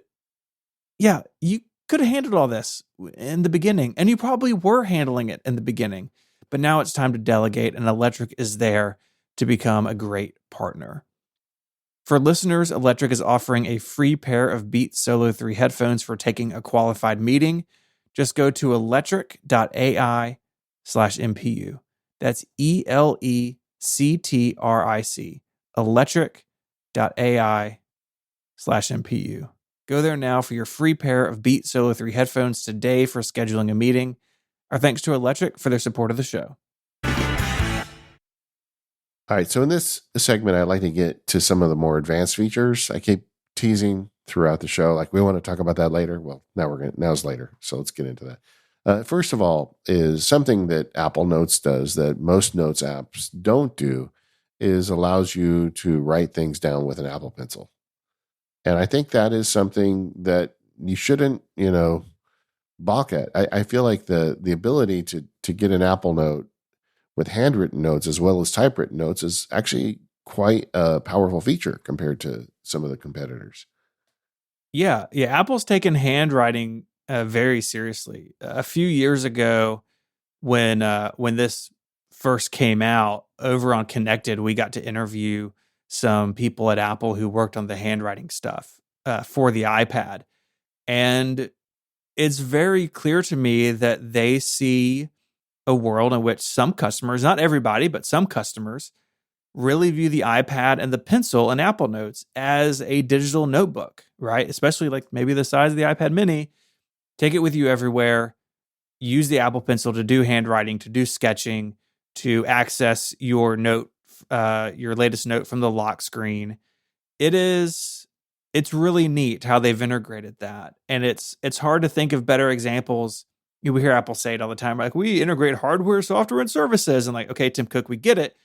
yeah, you could have handled all this in the beginning, and you probably were handling it in the beginning. But now it's time to delegate, and Electric is there to become a great partner. For listeners, Electric is offering a free pair of Beats Solo 3 headphones for taking a qualified meeting. Just go to electric.ai/MPU. That's ELECTRIC, electric.ai/MPU. Go there now for your free pair of Beats Solo 3 headphones today for scheduling a meeting. Our thanks to Electric for their support of the show. All right. So in this segment, I'd like to get to some of the more advanced features. I keep teasing throughout the show, like we want to talk about that later. Well, now's later. So let's get into that. First of all, is something that Apple Notes does that most Notes apps don't do is allows you to write things down with an Apple Pencil. And I think that is something that you shouldn't, balk at. I feel like the ability to get an Apple Note with handwritten notes as well as typewritten notes is actually quite a powerful feature compared to some of the competitors. Yeah. Apple's taken handwriting very seriously. A few years ago, when this first came out, over on Connected, we got to interview some people at Apple who worked on the handwriting stuff for the iPad, and it's very clear to me that they see a world in which some customers, not everybody, but some customers, really view the iPad and the pencil and Apple Notes as a digital notebook, right? Especially like maybe the size of the iPad mini. Take it with you everywhere. Use the Apple Pencil to do handwriting, to do sketching, to access your note, your latest note from the lock screen. It is it's really neat how they've integrated that. And it's hard to think of better examples. We hear Apple say it all the time, like, we integrate hardware, software, and services. And like, okay, Tim Cook, we get it.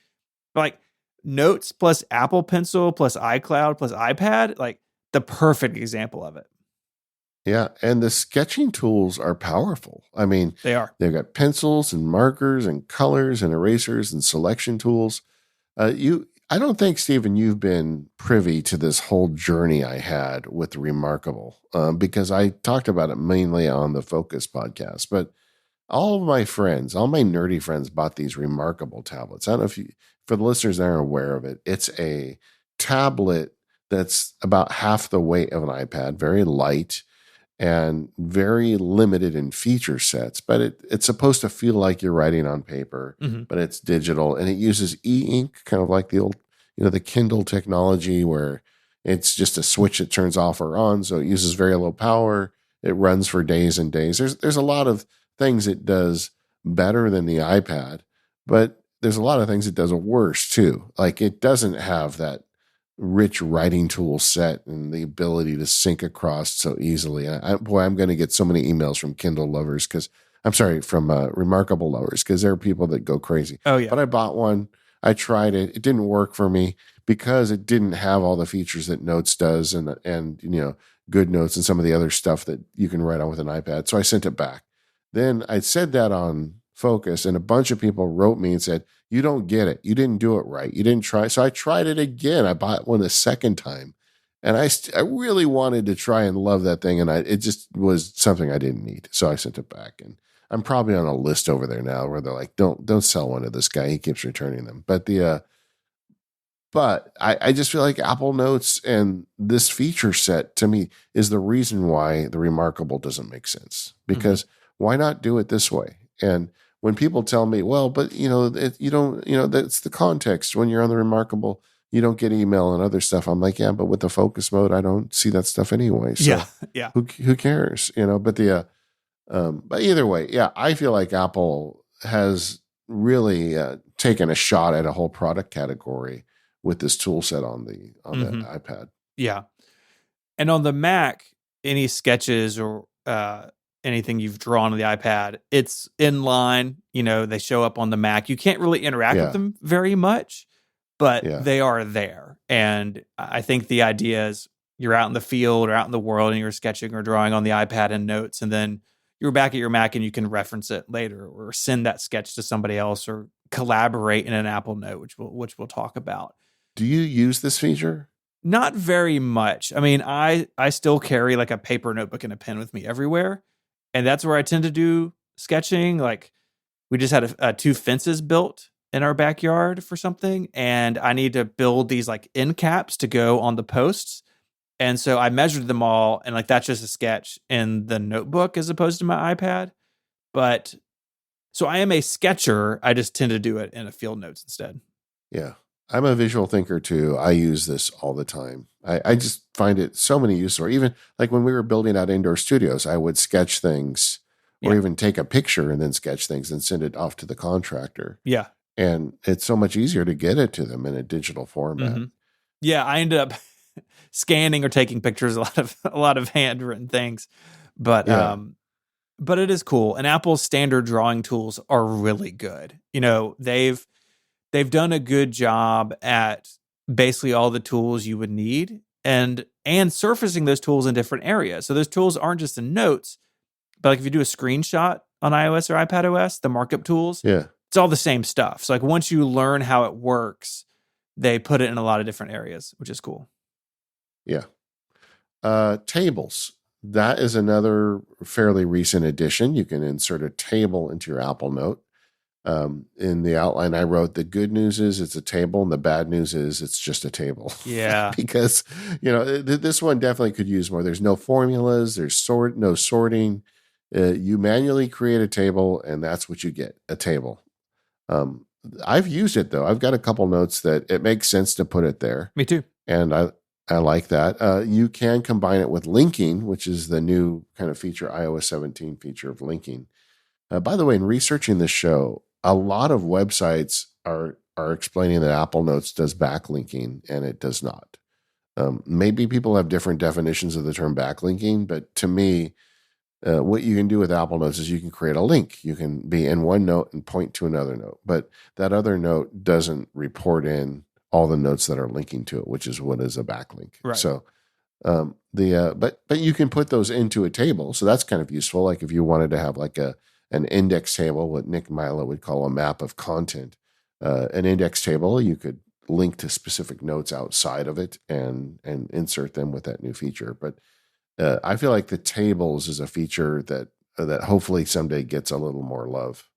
But like Notes plus Apple Pencil plus iCloud plus iPad, like the perfect example of it. Yeah, and the sketching tools are powerful. I mean, They are. they've got pencils and markers and colors and erasers and selection tools. I don't think, Stephen, you've been privy to this whole journey I had with the Remarkable, because I talked about it mainly on the Focus podcast. But all of my friends, all my nerdy friends, bought these Remarkable tablets. I don't know if you, for the listeners that aren't aware of it, it's a tablet that's about half the weight of an iPad, very light and very limited in feature sets, but it's supposed to feel like you're writing on paper, Mm-hmm. but it's digital, and it uses e-ink, kind of like the old, the Kindle technology, where it's just a switch that turns off or on. So it uses very low power. It runs for days and days. There's a lot of things it does better than the iPad, but there's a lot of things it does worse too. Like, it doesn't have that rich writing tool set and the ability to sync across so easily. Boy, I'm going to get so many emails from Kindle lovers, because I'm sorry, from Remarkable lovers, because there are people that go crazy. Oh yeah. But I bought one. I tried it. It didn't work for me because it didn't have all the features that Notes does, and Good Notes and some of the other stuff that you can write on with an iPad. So I sent it back. Then I said that on Focus, and a bunch of people wrote me and said, you don't get it. You didn't do it right. You didn't try. So I tried it again. I bought one a second time, and I really wanted to try and love that thing, and it just was something I didn't need. So I sent it back, and I'm probably on a list over there now where they're like, don't sell one to this guy. He keeps returning them. But I just feel like Apple Notes and this feature set, to me, is the reason why the Remarkable doesn't make sense. Because why not do it this way? And when people tell me, well, but you don't, that's the context. When you're on the Remarkable, you don't get email and other stuff. I'm like, yeah, but with the focus mode, I don't see that stuff anyway. So yeah. who cares? But either way, yeah, I feel like Apple has really taken a shot at a whole product category with this tool set on the iPad. Yeah. And on the Mac, any sketches or anything you've drawn on the iPad, it's in line. They show up on the Mac. You can't really interact with them very much, but they are there. And I think the idea is you're out in the field or out in the world and you're sketching or drawing on the iPad and Notes, and then you're back at your Mac and you can reference it later or send that sketch to somebody else or collaborate in an Apple Note, which we'll talk about. Do you use this feature? Not very much. I mean, I still carry like a paper notebook and a pen with me everywhere. And that's where I tend to do sketching. Like, we just had 2 fences built in our backyard for something, and I need to build these like end caps to go on the posts. And so I measured them all, and like that's just a sketch in the notebook as opposed to my iPad. But so I am a sketcher. I just tend to do it in a field notes instead. Yeah. I'm a visual thinker too. I use this all the time. I just find it so many uses. Or even like when we were building out indoor studios, I would sketch things or even take a picture and then sketch things and send it off to the contractor. Yeah. And it's so much easier to get it to them in a digital format. Mm-hmm. Yeah. I ended up scanning or taking pictures, a lot of handwritten things, but it is cool. And Apple's standard drawing tools are really good. They've done a good job at basically all the tools you would need and surfacing those tools in different areas. So those tools aren't just in Notes, but like if you do a screenshot on iOS or iPadOS, the markup tools, it's all the same stuff. So like once you learn how it works, they put it in a lot of different areas, which is cool. Yeah. Tables. That is another fairly recent addition. You can insert a table into your Apple Note. In the outline I wrote, the good news is it's a table, and the bad news is it's just a table. Yeah. Because, this one definitely could use more. There's no formulas. There's no sorting. You manually create a table, and that's what you get, a table. I've used it, though. I've got a couple notes that it makes sense to put it there. Me too. And I like that. You can combine it with linking, which is the new kind of feature, iOS 17 feature of linking. By the way, in researching this show, a lot of websites are explaining that Apple Notes does backlinking, and it does not. Maybe people have different definitions of the term backlinking, but to me, what you can do with Apple Notes is you can create a link. You can be in one note and point to another note, but that other note doesn't report in all the notes that are linking to it, which is what is a backlink. Right. So but you can put those into a table, so that's kind of useful. Like if you wanted to have like an index table, what Nick Milo would call a map of content, an index table, you could link to specific notes outside of it and insert them with that new feature. But I feel like the tables is a feature that hopefully someday gets a little more love.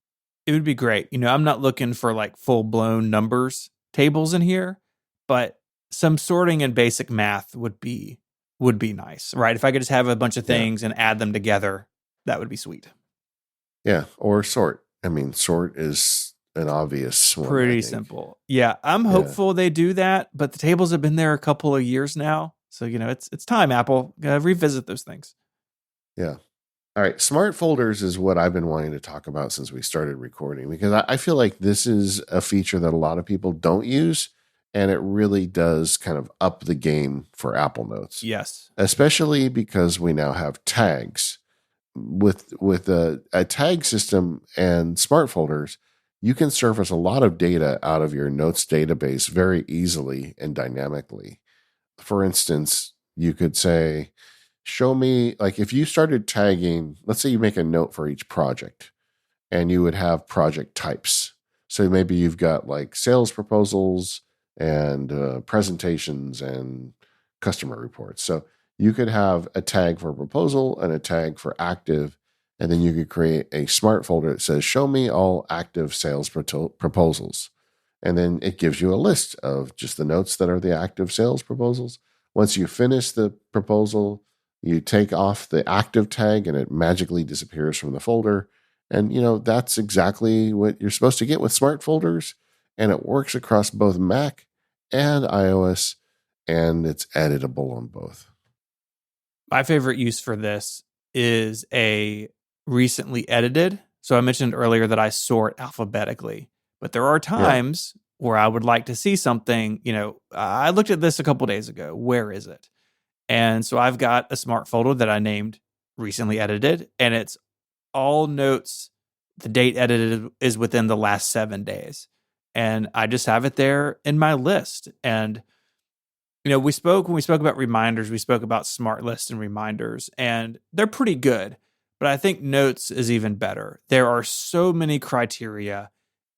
It would be great. I'm not looking for like full blown numbers tables in here, but some sorting and basic math would be nice, right? If I could just have a bunch of Yeah, things and add them together, that would be sweet. yeah, or sort. I mean, sort is an obvious one, I Pretty think. simple. Yeah, I'm Yeah, hopeful they do that, but the tables have been there a couple of years now. So, it's time, Apple. Gotta revisit those things. yeah. All right, smart folders is what I've been wanting to talk about since we started recording, because I feel like this is a feature that a lot of people don't use, and it really does kind of up the game for Apple Notes, Yes. especially because we now have tags. With a tag system and smart folders, you can surface a lot of data out of your notes database very easily and dynamically. For instance, you could say, show me, like if you started tagging, let's say you make a note for each project and you would have project types. So maybe you've got like sales proposals and presentations and customer reports. So you could have a tag for proposal and a tag for active. And then you could create a smart folder that says, show me all active sales proposals. And then it gives you a list of just the notes that are the active sales proposals. Once you finish the proposal, you take off the active tag and it magically disappears from the folder. And, that's exactly what you're supposed to get with smart folders. And it works across both Mac and iOS, and it's editable on both. My favorite use for this is a recently edited. So I mentioned earlier that I sort alphabetically, but there are Yeah. times where I would like to see something. I looked at this a couple days ago. Where is it? And so I've got a smart folder that I named recently edited, and it's all notes. The date edited is within the last 7 days. And I just have it there in my list. And when we spoke about reminders, we spoke about smart lists and reminders, and they're pretty good. But I think notes is even better. There are so many criteria,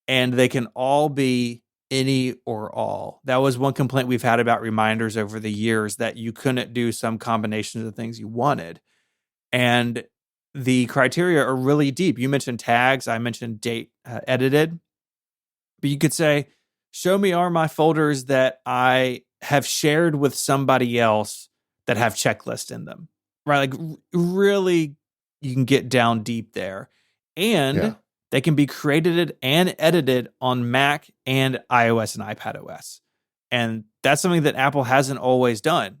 and they can all be any or all. That was one complaint we've had about reminders over the years, that you couldn't do some combinations of things you wanted. And the criteria are really deep. You mentioned tags, I mentioned date edited, but you could say, show me all my folders that I have shared with somebody else that have checklists in them, right? Like really, you can get down deep there. Yeah. And they can be created and edited on Mac and iOS and iPadOS. And that's something that Apple hasn't always done.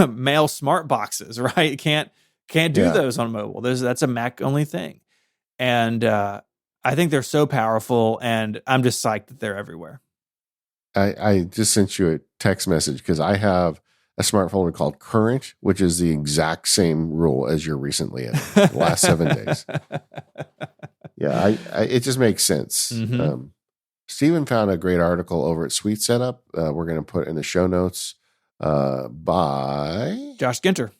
Mail smart boxes, right? Can't do Yeah. those on mobile. That's a Mac only thing. And I think they're so powerful, and I'm just psyched that they're everywhere. I just sent you a text message because I have a smart folder called Current, which is the exact same rule as your recently edited, the last 7 days. Yeah, it just makes sense. Mm-hmm. Stephen found a great article over at Sweet Setup. We're going to put in the show notes by Josh Ginter.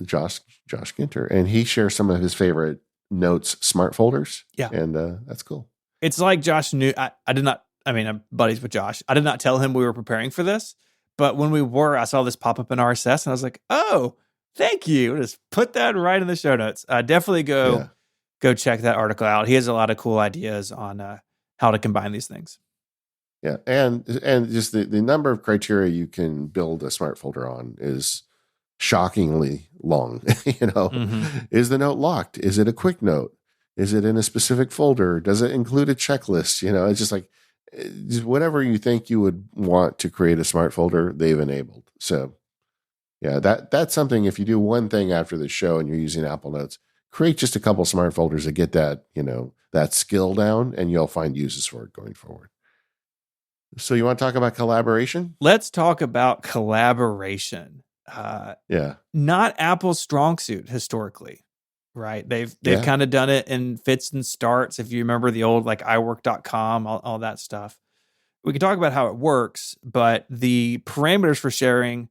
Josh Ginter, and he shares some of his favorite notes smart folders. Yeah, and that's cool. It's like Josh knew. I did not. I mean, I'm buddies with Josh. I did not tell him we were preparing for this, but when we were, I saw this pop up in RSS, and I was like, "Oh, thank you!" Just put that right in the show notes. Definitely go check that article out. He has a lot of cool ideas on how to combine these things. Yeah, and just the number of criteria you can build a smart folder on is shockingly long. Mm-hmm. Is the note locked? Is it a quick note? Is it in a specific folder? Does it include a checklist? It's just like just whatever you think you would want to create a smart folder, they've enabled. So yeah, that's something. If you do one thing after the show and you're using Apple Notes, create just a couple smart folders to get that that skill down, and you'll find uses for it going forward. So you want to talk about collaboration? Let's talk about collaboration. Yeah. Not Apple's strong suit historically, right? They've Yeah. kind of done it in fits and starts. If you remember the old like iWork.com, all that stuff. We can talk about how it works, but the parameters for sharing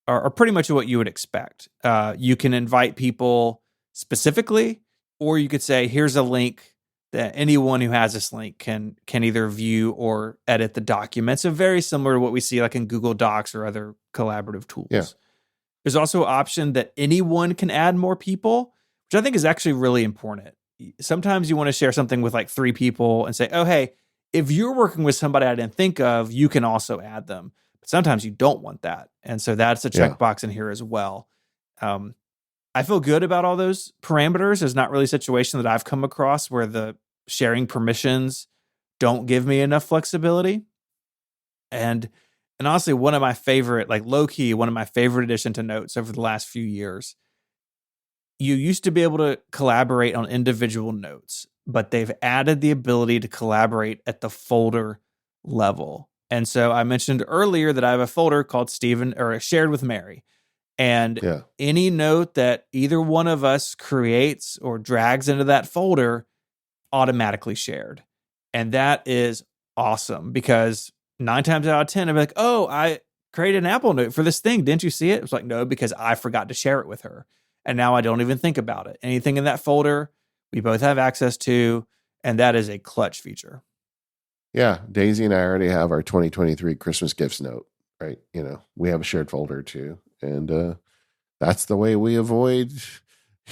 are pretty much what you would expect. You can invite people specifically, or you could say, "Here's a link that anyone who has this link can either view or edit the document." So very similar to what we see like in Google Docs or other collaborative Yeah. tools. There's also an option that anyone can add more people, which I think is actually really important. Sometimes you want to share something with like 3 people and say, "Oh, hey, if you're working with somebody I didn't think of, you can also add them." But sometimes you don't want that. And so that's a Yeah. checkbox in here as well. Um, I feel good about all those parameters. There's not really a situation that I've come across where the sharing permissions don't give me enough flexibility. And and honestly, one of my favorite, like low key, one of my favorite addition to notes over the last few years. You used to be able to collaborate on individual notes, but they've added the ability to collaborate at the folder level. And so I mentioned earlier that I have a folder called Stephen or shared with Mary. And Yeah. any note that either one of us creates or drags into that folder automatically shared. And that is awesome because 9 times out of 10, I'm like, oh, I created an Apple note for this thing. Didn't you see it? It was like, no, because I forgot to share it with her. And now I don't even think about it. Anything in that folder, we both have access to. And that is a clutch feature. Yeah. Daisy and I already have our 2023 Christmas gifts note, right? We have a shared folder too. And that's the way we avoid.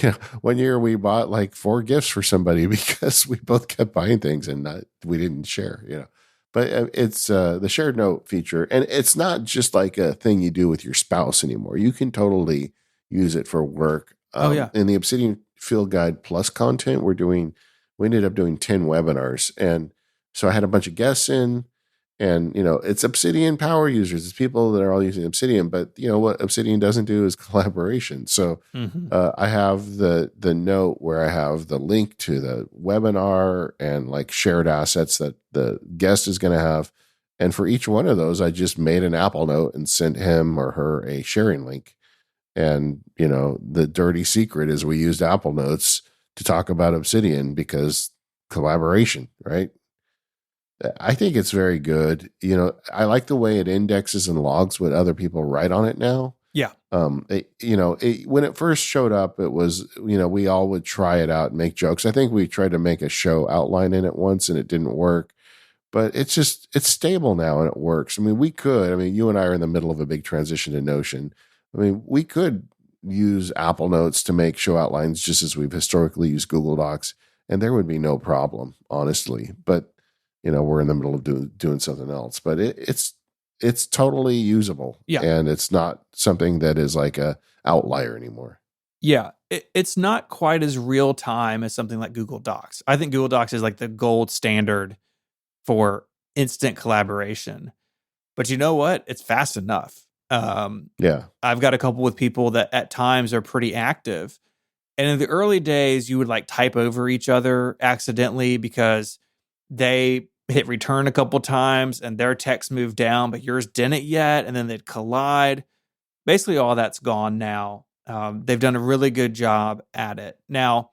Yeah, one year we bought like 4 gifts for somebody because we both kept buying things and we didn't share. But it's the shared note feature, and it's not just like a thing you do with your spouse anymore. You can totally use it for work. Oh, yeah. In the Obsidian Field Guide Plus content, we ended up doing 10 webinars, and so I had a bunch of guests in. And, it's Obsidian power users. It's people that are all using Obsidian. But, what Obsidian doesn't do is collaboration. So I have the note where I have the link to the webinar and like shared assets that the guest is going to have. And for each one of those, I just made an Apple note and sent him or her a sharing link. And, the dirty secret is we used Apple Notes to talk about Obsidian because collaboration, right? I think it's very good. I like the way it indexes and logs what other people write on it now. Yeah. When it first showed up, it was, we all would try it out and make jokes. I think we tried to make a show outline in it once and it didn't work, but it's stable now and it works. I mean, you and I are in the middle of a big transition to Notion. I mean, we could use Apple Notes to make show outlines just as we've historically used Google Docs, and there would be no problem, honestly. But we're in the middle of doing something else, but it's totally usable. Yeah. And it's not something that is like a outlier anymore. Yeah. It's not quite as real time as something like Google Docs. I think Google Docs is like the gold standard for instant collaboration. But you know what? It's fast enough. Yeah. I've got a couple with people that at times are pretty active. And in the early days, you would like type over each other accidentally because they hit return a couple times and their text moved down, but yours didn't yet. And then they'd collide. Basically, all that's gone now. They've done a really good job at it. Now,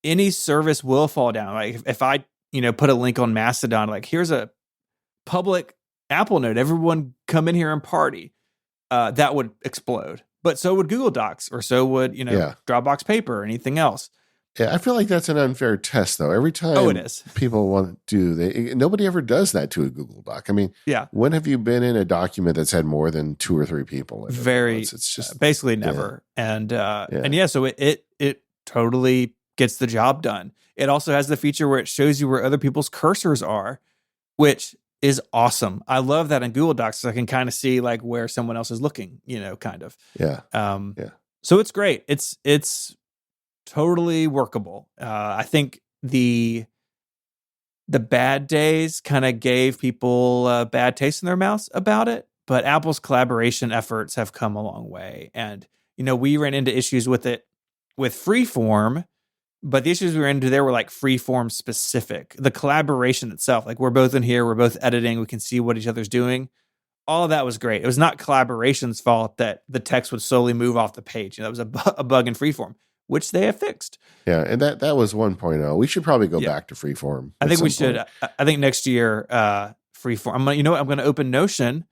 any service will fall down. Like if I, put a link on Mastodon, like here's a public Apple note, everyone come in here and party, that would explode. But so would Google Docs, or so would, Dropbox Paper or anything else. Yeah, I feel like that's an unfair test, though. Every time it is. People want to do, nobody ever does that to a Google Doc. I mean, yeah. When have you been in a document that's had more than 2 or 3 people in it? It's just basically never. Yeah. So it totally gets the job done. It also has the feature where it shows you where other people's cursors are, which is awesome. I love that in Google Docs, so I can kind of see like where someone else is looking, kind of. Yeah. So it's great. It's totally workable. I think the bad days kind of gave people a bad taste in their mouths about it, but Apple's collaboration efforts have come a long way. And, we ran into issues with it with Freeform But the issues we were into there were like freeform specific. The collaboration itself, like we're both in here, we're both editing, we can see what each other's doing. All of that was great. It was not collaboration's fault that the text would slowly move off the page. That was a bug in freeform, which they have fixed. Yeah, and that was 1.0. We should probably go Yeah. back to freeform. I think we should. I think next year, freeform. I'm going to open Notion,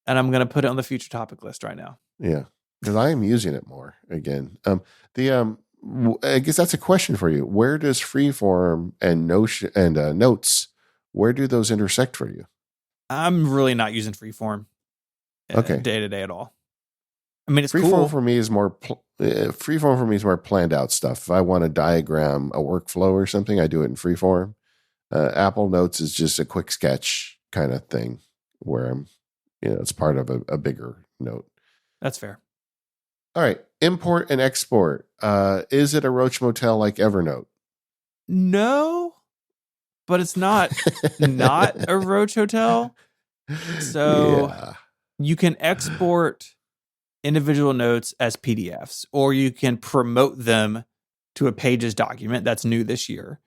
and I'm going to put it on the future topic list right now. Yeah, because I am using it more again. I guess that's a question for you. Where does freeform and Notion and notes? Where do those intersect for you? I'm really not using freeform day to day at all. I mean, it's freeform cool. for me is more freeform for me is more planned out stuff. If I want to diagram a workflow or something, I do it in freeform. Apple Notes is just a quick sketch kind of thing where I'm, it's part of a bigger note. That's fair. All right. Import and export. Is it a Roach Motel like Evernote? No, but it's not a Roach Hotel. So you can export individual notes as PDFs, or you can promote them to a Pages document. That's new this year.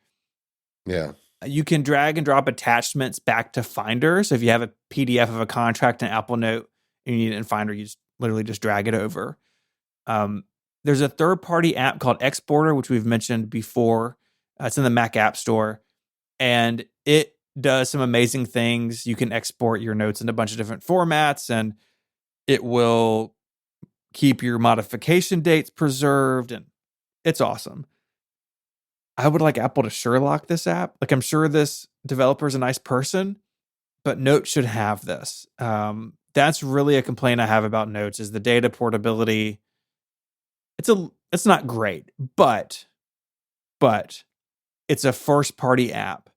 Yeah. You can drag and drop attachments back to Finder. So if you have a PDF of a contract in Apple Note and you need it in Finder, you just literally just drag it over. There's a third-party app called Exporter, which we've mentioned before. It's in the Mac App Store, and it does some amazing things. You can export your notes in a bunch of different formats, and it will keep your modification dates preserved, and it's awesome. I would like Apple to Sherlock this app. Like, I'm sure this developer is a nice person, but Notes should have this. That's really a complaint I have about Notes is the data portability. It's not great, but it's a first party app.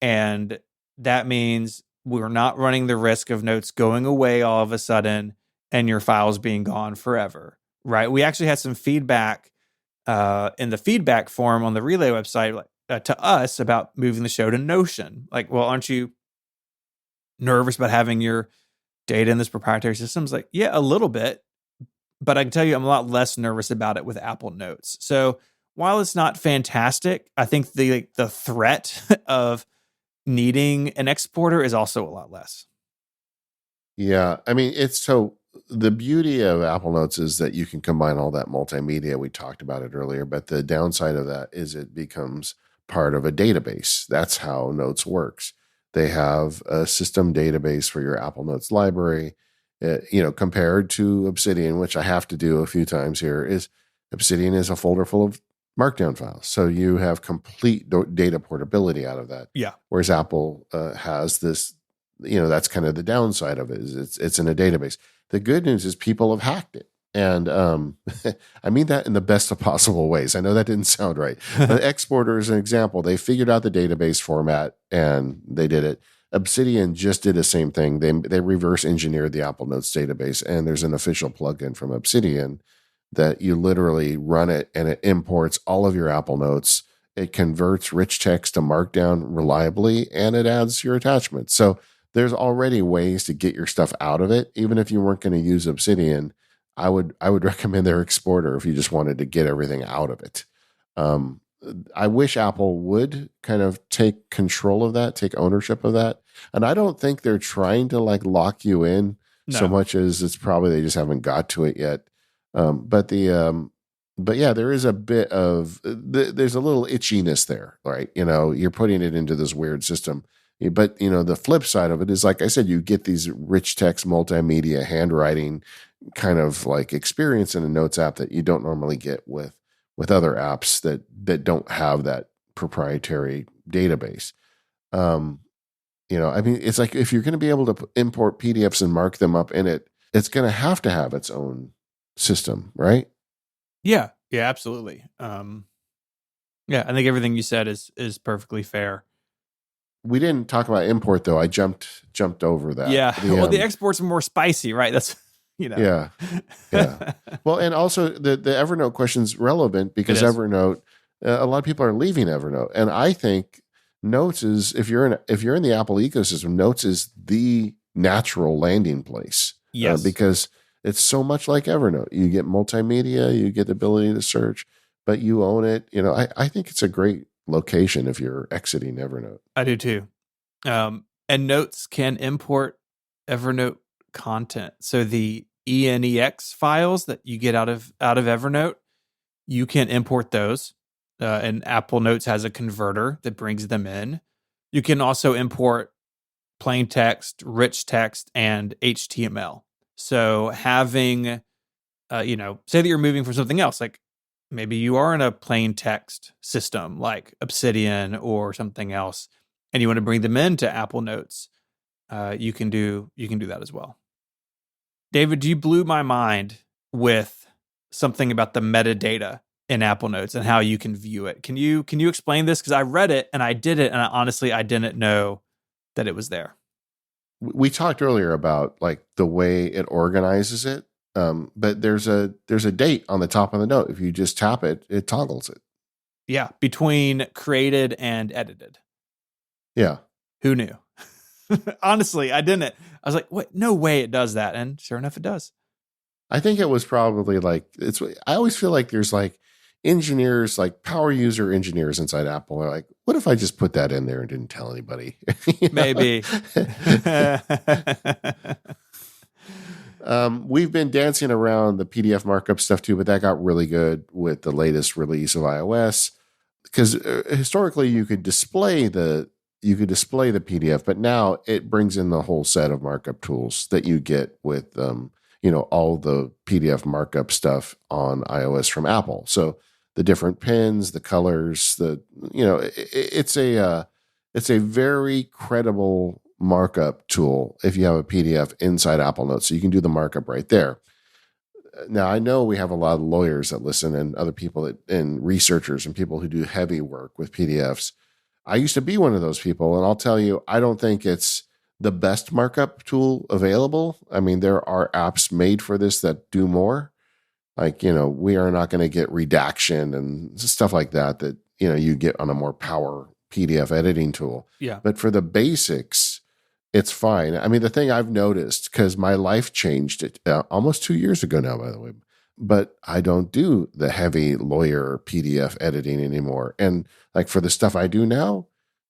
And that means we're not running the risk of Notes going away all of a sudden and your files being gone forever, right? We actually had some feedback in the feedback form on the Relay website to us about moving the show to Notion. Like, well, aren't you nervous about having your data in this proprietary system? It's like, yeah, a little bit. But I can tell you I'm a lot less nervous about it with Apple Notes. So while it's not fantastic, I think the threat of needing an exporter is also a lot less. Yeah. I mean, the beauty of Apple Notes is that you can combine all that multimedia. We talked about it earlier, but the downside of that is it becomes part of a database. That's how Notes works. They have a system database for your Apple Notes library. Compared to Obsidian, which I have to do a few times here, is Obsidian is a folder full of Markdown files. So you have complete data portability out of that. Yeah. Whereas Apple has this, that's kind of the downside of it. Is it's in a database. The good news is people have hacked it. And I mean that in the best of possible ways. I know that didn't sound right. The exporter is an example. They figured out the database format and they did it. Obsidian just did the same thing. They reverse engineered the Apple Notes database, and there's an official plugin from Obsidian that you literally run it and it imports all of your Apple Notes. It converts rich text to Markdown reliably, and it adds your attachments. So there's already ways to get your stuff out of it. Even if you weren't going to use Obsidian, I would recommend their exporter if you just wanted to get everything out of it. I wish Apple would kind of take control of that, take ownership of that. And I don't think they're trying to lock you in so much as it's probably they just haven't got to it yet. But yeah, there is a bit of, there's a little itchiness there, right? You're putting it into this weird system. But, the flip side of it is, like I said, you get these rich text, multimedia, handwriting kind of experience in a Notes app that you don't normally get with other apps that don't have that proprietary database. I mean, it's like if you're going to be able to import PDFs and mark them up in it, it's going to have its own system, right? Yeah, absolutely. I think everything you said is perfectly fair. We didn't talk about import though. I jumped over that. Yeah. The exports are more spicy, right? That's Yeah. Well, and also the Evernote question's relevant because Evernote, a lot of people are leaving Evernote, and I think Notes is if you're in the Apple ecosystem, Notes is the natural landing place. Yes, because it's so much like Evernote. You get multimedia, you get the ability to search, but you own it. I think it's a great location if you're exiting Evernote. I do too. And Notes can import Evernote content. So the ENEX files that you get out of Evernote, you can import those. And Apple Notes has a converter that brings them in. You can also import plain text, rich text, and HTML. So having, say that you're moving from something else, like maybe you are in a plain text system like Obsidian or something else, and you want to bring them into Apple Notes, you can do that as well. David, you blew my mind with something about the metadata in Apple Notes and how you can view it. Can you explain this? Because I read it and I did it, and honestly I didn't know that it was there. We talked earlier about like the way it organizes it, but there's a date on the top of the note. If you just tap it, it toggles it. Yeah, between created and edited. Yeah. Who knew? Honestly, I didn't. I was like, "What? No way it does that." And sure enough, it does. I think it was probably like I always feel like there's like engineers, like power user engineers inside Apple are like, what if I just put that in there and didn't tell anybody? Maybe. We've been dancing around the PDF markup stuff too, but that got really good with the latest release of iOS because historically you could display the PDF, but now it brings in the whole set of markup tools that you get with all the PDF markup stuff on iOS from Apple. So the different pins, the colors, it's a very credible markup tool if you have a PDF inside Apple Notes. So you can do the markup right there. Now, I know we have a lot of lawyers that listen and other people and researchers and people who do heavy work with PDFs. I used to be one of those people, and I'll tell you, I don't think it's the best markup tool available. I mean, there are apps made for this that do more. Like, we are not going to get redaction and stuff like that you get on a more power PDF editing tool. Yeah. But for the basics, it's fine. I mean, the thing I've noticed, because my life changed almost 2 years ago now, by the way, but I don't do the heavy lawyer PDF editing anymore. And like for the stuff I do now,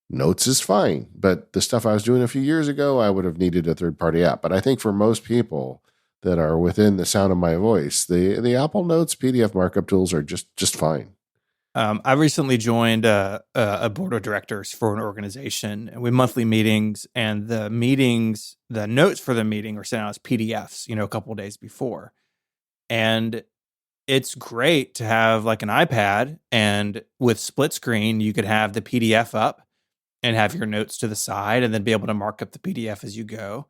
Notes is fine. But the stuff I was doing a few years ago, I would have needed a third-party app. But I think for most people that are within the sound of my voice, the Apple Notes PDF markup tools are just fine. I recently joined a board of directors for an organization, and we have monthly meetings. And the notes for the meeting are sent out as PDFs, a couple of days before. And it's great to have like an iPad, and with split screen, you could have the PDF up and have your notes to the side, and then be able to mark up the PDF as you go.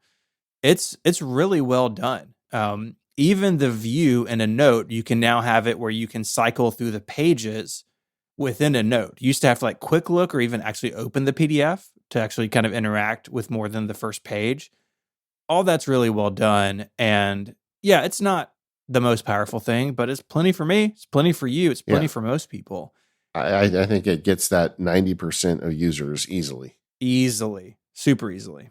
It's really well done. Even the view in a note, you can now have it where you can cycle through the pages within a note. You used to have to like quick look or even actually open the PDF to actually kind of interact with more than the first page. All that's really well done. And yeah, it's not the most powerful thing, but it's plenty for me. It's plenty for you. It's plenty for most people. I think it gets that 90% of users easily. Easily. Super easily.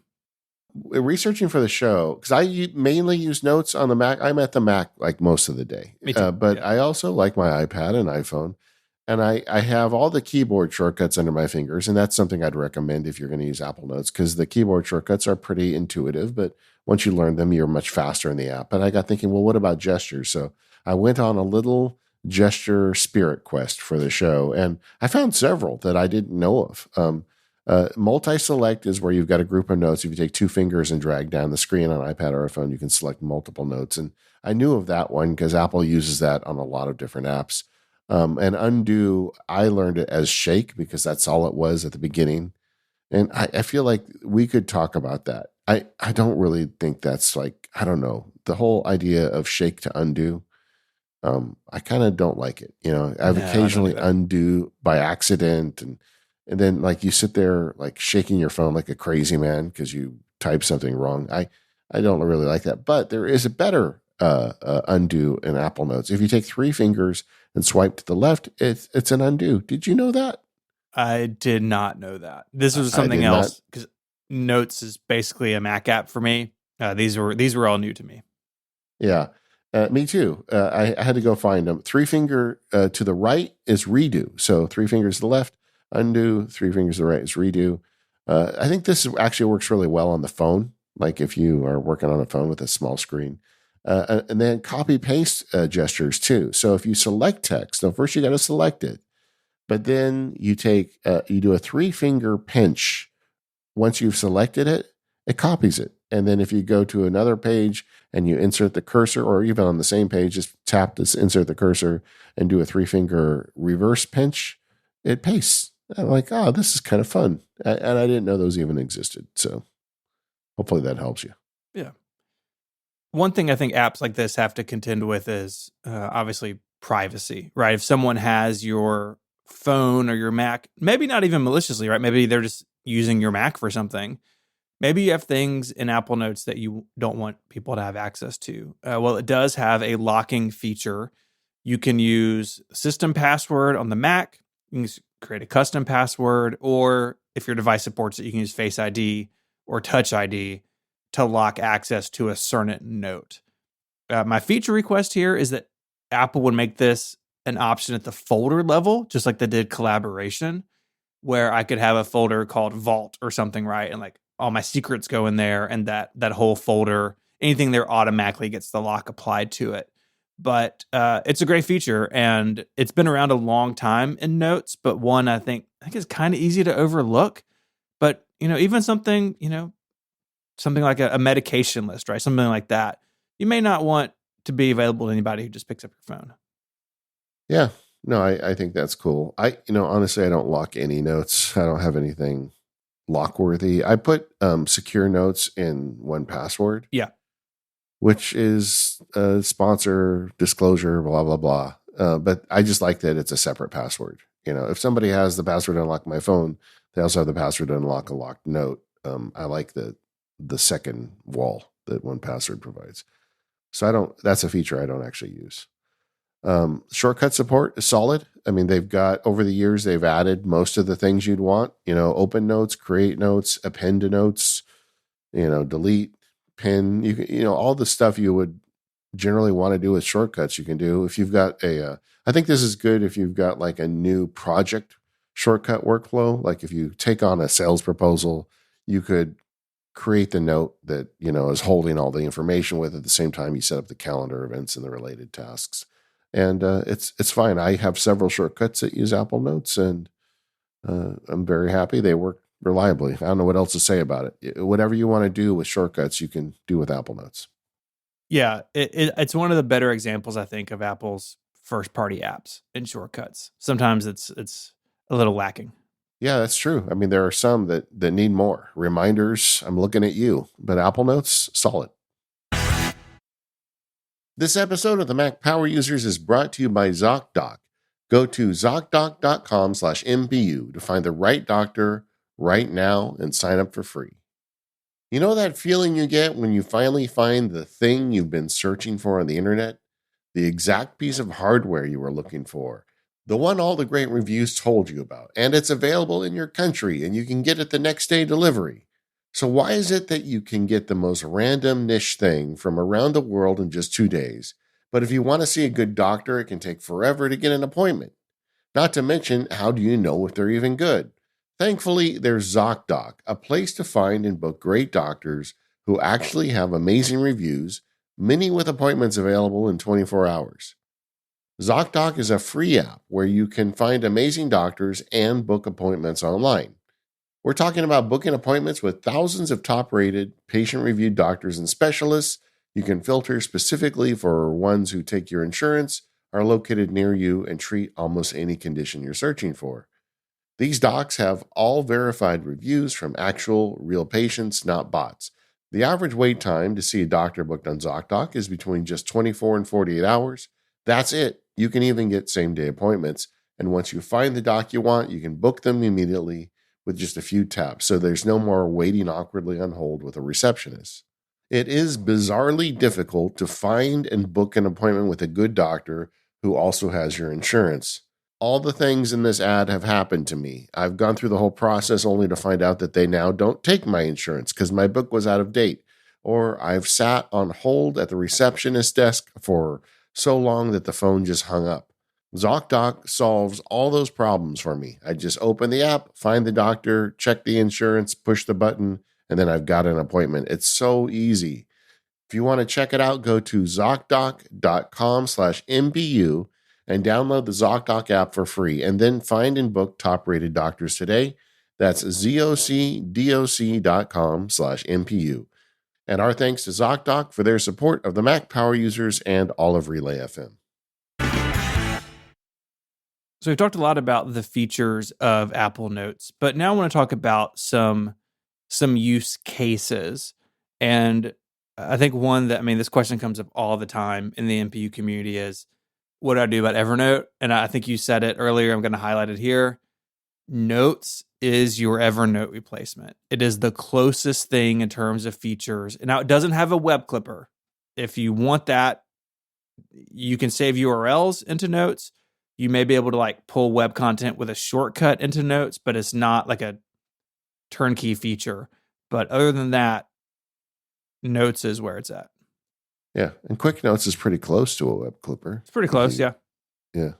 Researching for the show, because I mainly use Notes on the Mac. I'm at the Mac like most of the day. Me too. But I also like my iPad and iPhone. And I have all the keyboard shortcuts under my fingers. And that's something I'd recommend if you're going to use Apple Notes, because the keyboard shortcuts are pretty intuitive. But once you learn them, you're much faster in the app. But I got thinking, well, what about gestures? So I went on a little gesture spirit quest for the show. And I found several that I didn't know of. Multi-select is where you've got a group of notes. If you take two fingers and drag down the screen on iPad or a phone, you can select multiple notes. And I knew of that one because Apple uses that on a lot of different apps. And undo, I learned it as shake because that's all it was at the beginning. And I feel like we could talk about that. I don't really think that's like, I don't know, the whole idea of shake to undo. I kind of don't like it. I've occasionally undo by accident, and then like you sit there like shaking your phone like a crazy man because you type something wrong. I don't really like that. But there is a better undo in Apple Notes. If you take three fingers and swipe to the left, it's an undo. Did you know that? I did not know that. This was something else, because Notes is basically a Mac app for me. These were all new to me. Yeah. Me too. I had to go find them. Three finger to the right is redo. So three fingers to the left, undo. Three fingers to the right is redo. I think this actually works really well on the phone. Like if you are working on a phone with a small screen. And then copy paste gestures too. So if you select text, now first you got to select it, but then you do a three finger pinch. Once you've selected it, it copies it. And then if you go to another page and you insert the cursor, or even on the same page, just tap this, insert the cursor and do a three finger reverse pinch, it pastes. I'm like, oh, this is kind of fun. And I didn't know those even existed. So hopefully that helps you. Yeah. One thing I think apps like this have to contend with is obviously privacy, right? If someone has your phone or your Mac, maybe not even maliciously, right? Maybe they're just using your Mac for something. Maybe you have things in Apple Notes that you don't want people to have access to. Well, it does have a locking feature. You can use system password on the Mac. You can create a custom password, or if your device supports it, you can use Face ID or Touch ID to lock access to a certain note. My feature request here is that Apple would make this an option at the folder level, just like they did collaboration, where I could have a folder called Vault or something, right? And like all my secrets go in there, and that whole folder, anything there automatically gets the lock applied to it. But it's a great feature, and it's been around a long time in Notes, but one I think is kind of easy to overlook. But even something like a medication list, right? Something like that, you may not want to be available to anybody who just picks up your phone. Yeah. No, I think that's cool. Honestly, I don't lock any notes. I don't have anything lock worthy. I put secure notes in 1Password. Yeah. Which is a sponsor disclosure, blah, blah, blah. But I just like that it's a separate password. If somebody has the password to unlock my phone, they also have the password to unlock a locked note. I like the second wall that 1Password provides. So that's a feature I don't actually use. Shortcut support is solid. I mean, over the years, they've added most of the things you'd want, open notes, create notes, append to notes, delete, pin, all the stuff you would generally want to do with shortcuts, you can do. If you've got I think this is good if you've got like a new project shortcut workflow. Like if you take on a sales proposal, you could create the note that, is holding all the information with at the same time you set up the calendar events and the related tasks. And it's fine. I have several shortcuts that use Apple Notes, and I'm very happy. They work reliably. I don't know what else to say about it. Whatever you want to do with shortcuts, you can do with Apple Notes. Yeah, it's one of the better examples, I think, of Apple's first-party apps and shortcuts. Sometimes it's a little lacking. Yeah, that's true. I mean, there are some that need more. Reminders, I'm looking at you. But Apple Notes, solid. This episode of the Mac Power Users is brought to you by ZocDoc. Go to ZocDoc.com/MPU to find the right doctor right now and sign up for free. You know that feeling you get when you finally find the thing you've been searching for on the internet? The exact piece of hardware you were looking for. The one all the great reviews told you about. And it's available in your country and you can get it the next day delivery. So why is it that you can get the most random niche thing from around the world in just 2 days? But if you want to see a good doctor, it can take forever to get an appointment. Not to mention, how do you know if they're even good? Thankfully, there's ZocDoc, a place to find and book great doctors who actually have amazing reviews, many with appointments available in 24 hours. ZocDoc is a free app where you can find amazing doctors and book appointments online. We're talking about booking appointments with thousands of top-rated, patient-reviewed doctors and specialists. You can filter specifically for ones who take your insurance, are located near you, and treat almost any condition you're searching for. These docs have all verified reviews from actual, real patients, not bots. The average wait time to see a doctor booked on ZocDoc is between just 24 and 48 hours. That's it. You can even get same-day appointments. And once you find the doc you want, you can book them immediately with just a few taps, so there's no more waiting awkwardly on hold with a receptionist. It is bizarrely difficult to find and book an appointment with a good doctor who also has your insurance. All the things in this ad have happened to me. I've gone through the whole process only to find out that they now don't take my insurance because my book was out of date. or I've sat on hold at the receptionist desk for so long that the phone just hung up. ZocDoc solves all those problems for me. I just open the app, find the doctor, check the insurance, push the button, and then I've got an appointment. It's so easy. If you want to check it out, go to ZocDoc.com/MBU and download the ZocDoc app for free, and then find and book top-rated doctors today. That's ZocDoc.com/MPU. And our thanks to ZocDoc for their support of the Mac Power users and all of Relay FM. So we've talked a lot about the features of Apple Notes, but now I want to talk about some use cases. And I think one that, this question comes up all the time in the MPU community is, what do I do about Evernote? And I think you said it earlier. I'm going to highlight it here. Notes is your Evernote replacement. It is the closest thing in terms of features. And now it doesn't have a web clipper. If you want that, you can save URLs into Notes. You may be able to pull web content with a shortcut into Notes, but it's not like a turnkey feature. But other than that, Notes is where it's at. Yeah, and Quick Notes is pretty close to a web clipper. It's pretty close, yeah. Yeah,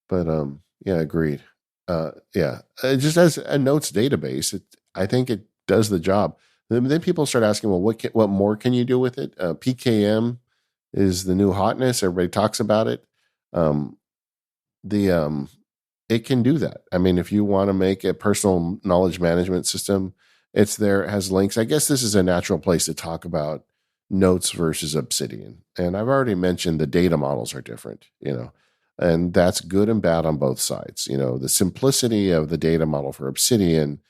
but yeah, agreed. Just as a notes database, I think it does the job. Then people start asking, well, what more can you do with it? PKM is the new hotness. Everybody talks about it. It can do that. If you want to make a personal knowledge management system, it's there. It has links. I guess this is a natural place to talk about Notes versus Obsidian. And I've already mentioned the data models are different, and that's good and bad on both sides. The simplicity of the data model for Obsidian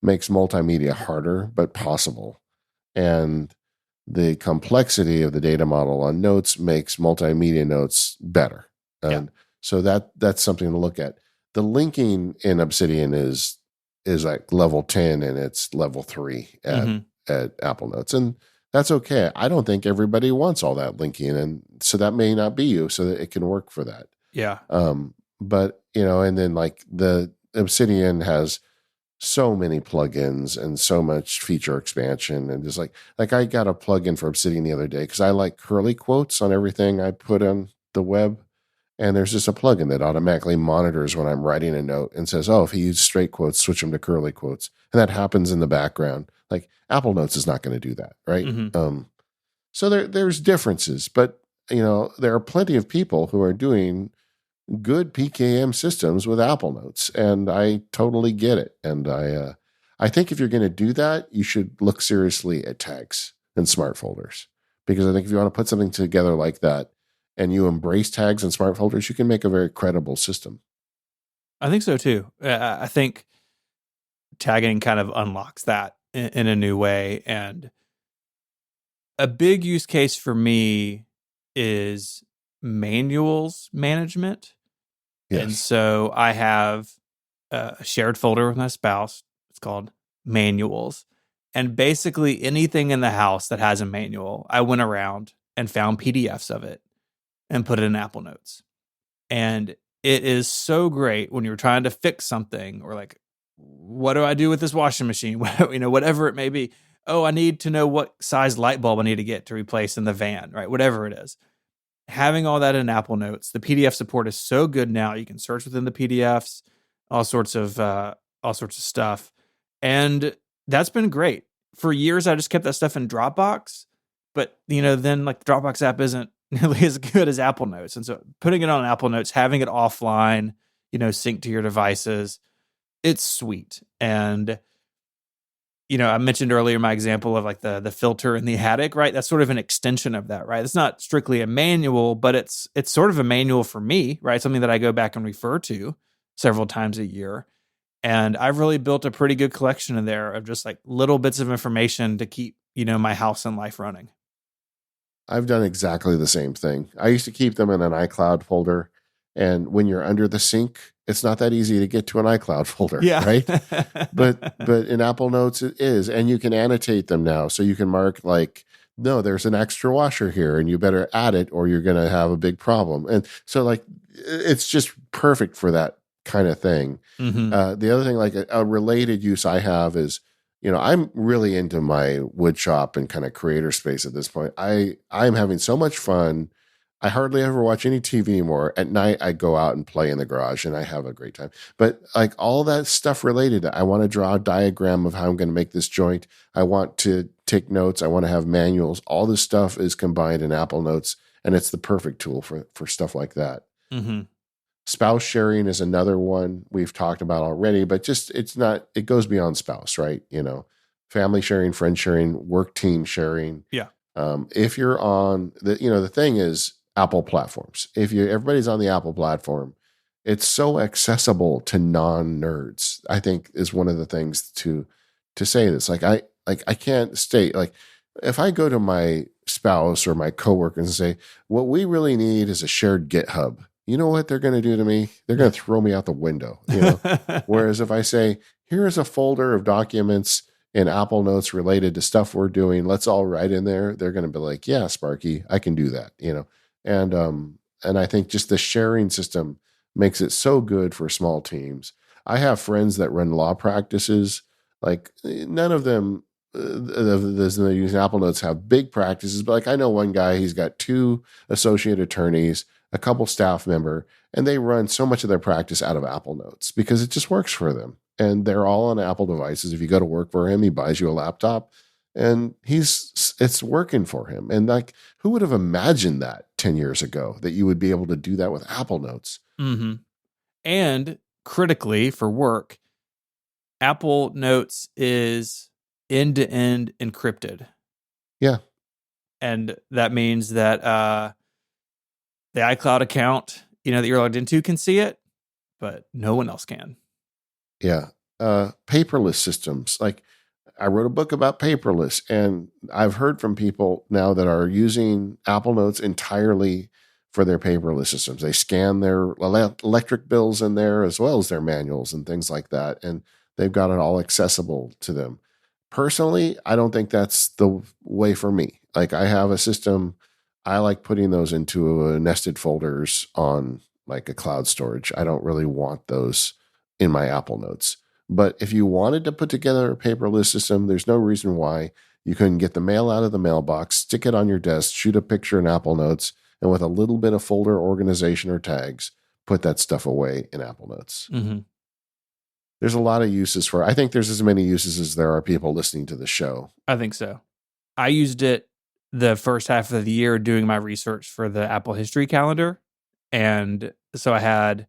makes multimedia harder, but possible. And the complexity of the data model on Notes makes multimedia notes better. And so that's something to look at. The linking in Obsidian is like level 10 and it's level 3 at Apple Notes. And that's okay. I don't think everybody wants all that linking. And so that may not be you, so that it can work for that. Yeah. But, and then the Obsidian has so many plugins and so much feature expansion. And just like I got a plugin for Obsidian the other day because I like curly quotes on everything I put on the web. And there's just a plugin that automatically monitors when I'm writing a note and says, oh, if you use straight quotes, switch them to curly quotes. And that happens in the background. Like Apple Notes is not going to do that, right? Mm-hmm. So there's differences, but there are plenty of people who are doing good PKM systems with Apple Notes, and I totally get it. And I think if you're going to do that, you should look seriously at tags and smart folders, because I think if you want to put something together like that and you embrace tags and smart folders, you can make a very credible system. I think so too. I think tagging kind of unlocks that in a new way. And a big use case for me is manuals management. Yes. And so I have a shared folder with my spouse. It's called manuals. And basically anything in the house that has a manual, I went around and found PDFs of it and put it in Apple Notes. And it is so great when you're trying to fix something, or what do I do with this washing machine? Whatever it may be. Oh, I need to know what size light bulb I need to get to replace in the van, right? Whatever it is. Having all that in Apple Notes, the PDF support is so good now. You can search within the PDFs, all sorts of stuff. And that's been great. For years, I just kept that stuff in Dropbox, but then the Dropbox app isn't nearly as good as Apple Notes. And so putting it on Apple Notes, having it offline, sync to your devices, it's sweet. And, I mentioned earlier my example of the filter in the attic, right? That's sort of an extension of that, right? It's not strictly a manual, but it's sort of a manual for me, right? Something that I go back and refer to several times a year. And I've really built a pretty good collection in there of just little bits of information to keep, my house and life running. I've done exactly the same thing. I used to keep them in an iCloud folder. And when you're under the sink, it's not that easy to get to an iCloud folder, right? But in Apple Notes, it is. And you can annotate them now. So you can mark no, there's an extra washer here and you better add it or you're going to have a big problem. And so it's just perfect for that kind of thing. Mm-hmm. The other thing, a related use I have is I'm really into my wood shop and kind of creator space at this point. I'm having so much fun. I hardly ever watch any TV anymore. At night, I go out and play in the garage, and I have a great time. But like all that stuff related, I want to draw a diagram of how I'm going to make this joint. I want to take notes. I want to have manuals. All this stuff is combined in Apple Notes, and it's the perfect tool for stuff like that. Mm-hmm. Spouse sharing is another one we've talked about already, but just it goes beyond spouse, right? Family sharing, friend sharing, work team sharing. Yeah. If you're on the thing is Apple platforms. If everybody's on the Apple platform, it's so accessible to non-nerds. I think is one of the things to say this. I can't state, like, if I go to my spouse or my coworkers and say, what we really need is a shared GitHub, you know what they're going to do to me? They're going to throw me out the window. Whereas if I say, here is a folder of documents in Apple Notes related to stuff we're doing, let's all write in there, they're going to be like, yeah, Sparky, I can do that. And I think just the sharing system makes it so good for small teams. I have friends that run law practices. Like, none of them that use Apple Notes have big practices, but like, I know one guy, he's got 2 associate attorneys, a couple staff member, and they run so much of their practice out of Apple Notes because it just works for them. And they're all on Apple devices. If you go to work for him, he buys you a laptop, and it's working for him. And like, who would have imagined that 10 years ago, that you would be able to do that with Apple Notes? Mm-hmm. And critically for work, Apple Notes is end-to-end encrypted. Yeah. And that means that the iCloud account, that you're logged into can see it, but no one else can. Yeah. Paperless systems. Like, I wrote a book about paperless, and I've heard from people now that are using Apple Notes entirely for their paperless systems. They scan their electric bills in there as well as their manuals and things like that, and they've got it all accessible to them. Personally, I don't think that's the way for me. Like, I have a system, I like putting those into nested folders on like a cloud storage. I don't really want those in my Apple Notes. But if you wanted to put together a paperless system, there's no reason why you couldn't get the mail out of the mailbox, stick it on your desk, shoot a picture in Apple Notes, and with a little bit of folder organization or tags, put that stuff away in Apple Notes. Mm-hmm. There's a lot of uses for it. I think there's as many uses as there are people listening to the show. I think so. I used it the first half of the year doing my research for the Apple History Calendar. And so I had,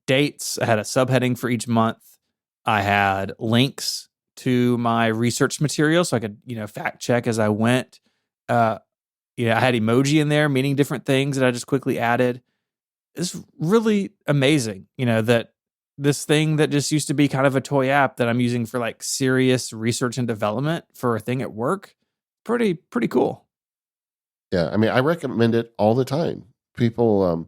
dates. I had a subheading for each month. I had links to my research material so I could, fact check as I went. I had emoji in there meaning different things that I just quickly added. It's really amazing, that this thing that just used to be kind of a toy app that I'm using for like serious research and development for a thing at work. Pretty cool. Yeah, I mean, I recommend it all the time. People,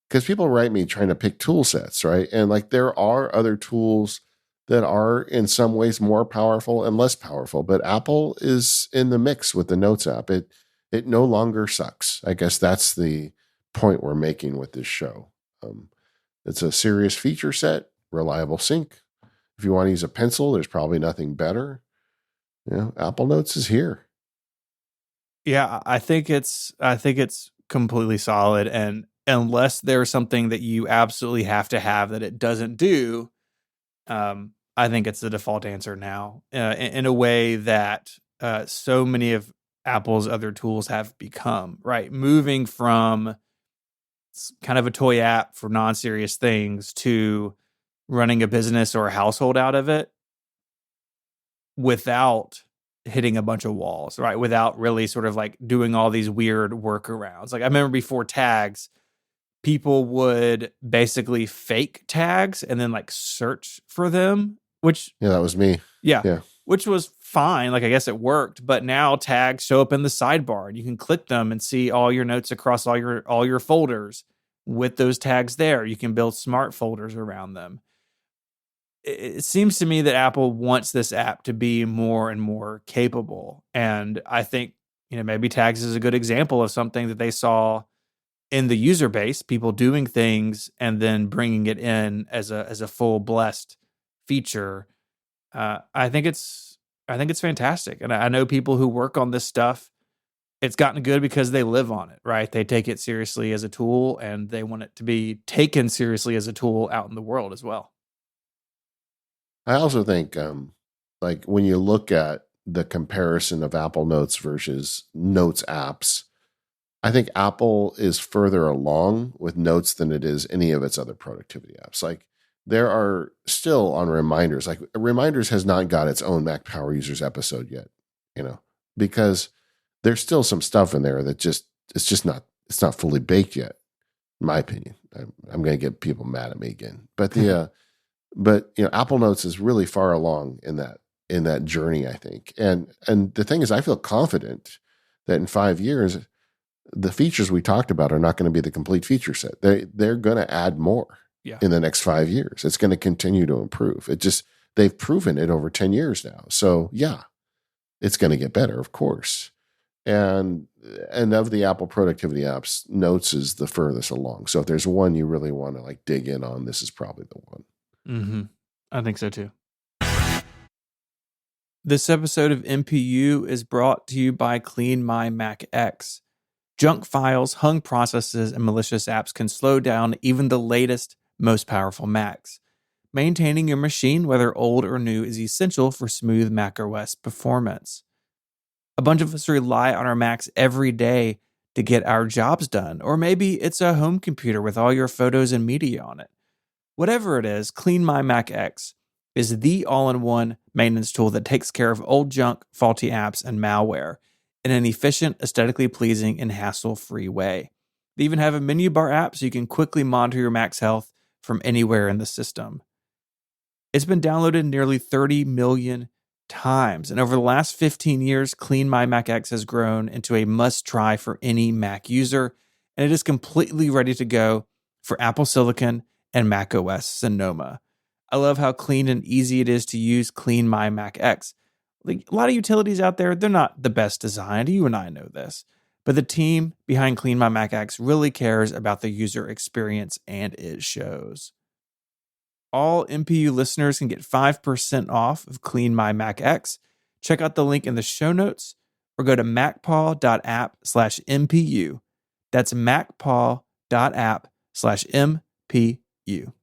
because people write me trying to pick tool sets, right? And like, there are other tools that are in some ways more powerful and less powerful, but Apple is in the mix with the Notes app. It no longer sucks. I guess that's the point we're making with this show. It's a serious feature set, reliable sync. If you want to use a pencil, there's probably nothing better. Apple Notes is here. Yeah, I think it's completely solid, and unless there's something that you absolutely have to have that it doesn't do, I think it's the default answer now, in a way that so many of Apple's other tools have become, right? Moving from kind of a toy app for non-serious things to running a business or a household out of it without hitting a bunch of walls, right? Without really sort of like doing all these weird workarounds. Like, I remember before tags, people would basically fake tags and then like search for them, which Yeah, that was me. Yeah. Which was fine. Like, I guess it worked, but now tags show up in the sidebar and you can click them and see all your notes across all your folders with those tags there. You can build smart folders around them. It seems to me that Apple wants this app to be more and more capable. And I think, maybe tags is a good example of something that they saw in the user base, people doing things and then bringing it in as a full blessed feature. I think it's fantastic, and I know people who work on this stuff. It's gotten good because they live on it, right? They take it seriously as a tool, and they want it to be taken seriously as a tool out in the world as well. I also think, like when you look at the comparison of Apple Notes versus Notes apps, I think Apple is further along with Notes than it is any of its other productivity apps. Like there are still on Reminders, like Reminders has not got its own Mac Power Users episode yet, because there's still some stuff in there that it's not fully baked yet, in my opinion. I'm going to get people mad at me again, but Apple Notes is really far along in that journey, I think. And the thing is, I feel confident that in 5 years, the features we talked about are not going to be the complete feature set. They're going to add more in the next 5 years. It's going to continue to improve. They've proven it over 10 years now. So yeah, it's going to get better, of course. And of the Apple productivity apps, Notes is the furthest along. So if there's one you really want to like dig in on, this is probably the one. Mm-hmm. I think so too. This episode of MPU is brought to you by Clean My Mac X. Junk files, hung processes, and malicious apps can slow down even the latest, most powerful Macs. Maintaining your machine, whether old or new, is essential for smooth macOS performance. A bunch of us rely on our Macs every day to get our jobs done, or maybe it's a home computer with all your photos and media on it. Whatever it is, Clean My Mac X is the all-in-one maintenance tool that takes care of old junk, faulty apps, and malware in an efficient, aesthetically pleasing, and hassle-free way. They even have a menu bar app so you can quickly monitor your Mac's health from anywhere in the system. It's been downloaded nearly 30 million times, and over the last 15 years, Clean My Mac X has grown into a must-try for any Mac user, and it is completely ready to go for Apple Silicon and macOS Sonoma. I love how clean and easy it is to use Clean My Mac X. Like a lot of utilities out there, they're not the best designed. You and I know this. But the team behind Clean My Mac X really cares about the user experience, and it shows. All MPU listeners can get 5% off of Clean My Mac X. Check out the link in the show notes or go to macpaw.app/MPU. That's macpaw.app/MPU.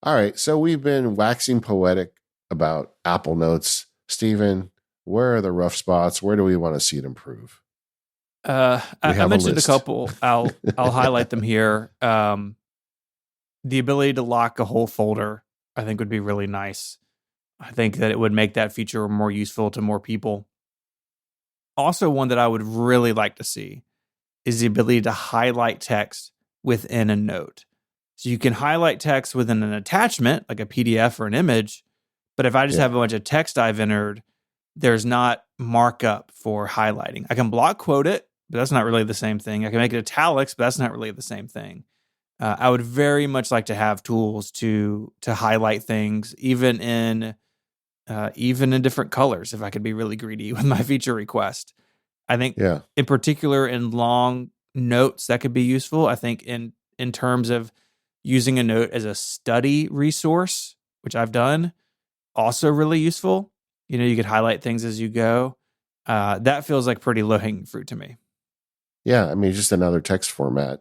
All right. So we've been waxing poetic about Apple Notes. Stephen, where are the rough spots? Where do we want to see it improve? I mentioned a couple. I'll highlight them here. The ability to lock a whole folder, I think, would be really nice. I think that it would make that feature more useful to more people. Also, one that I would really like to see is the ability to highlight text within a note. So you can highlight text within an attachment, like a PDF or an image, but if I just have a bunch of text I've entered, there's not markup for highlighting. I can block quote it, but that's not really the same thing. I can make it italics, but that's not really the same thing. I would very much like to have tools to highlight things, even in different colors. If I could be really greedy with my feature request, I think in particular in long notes that could be useful. I think in terms of using a note as a study resource, which I've done, also really useful. You could highlight things as you go. That feels like pretty low hanging fruit to me. Yeah, I mean, just another text format,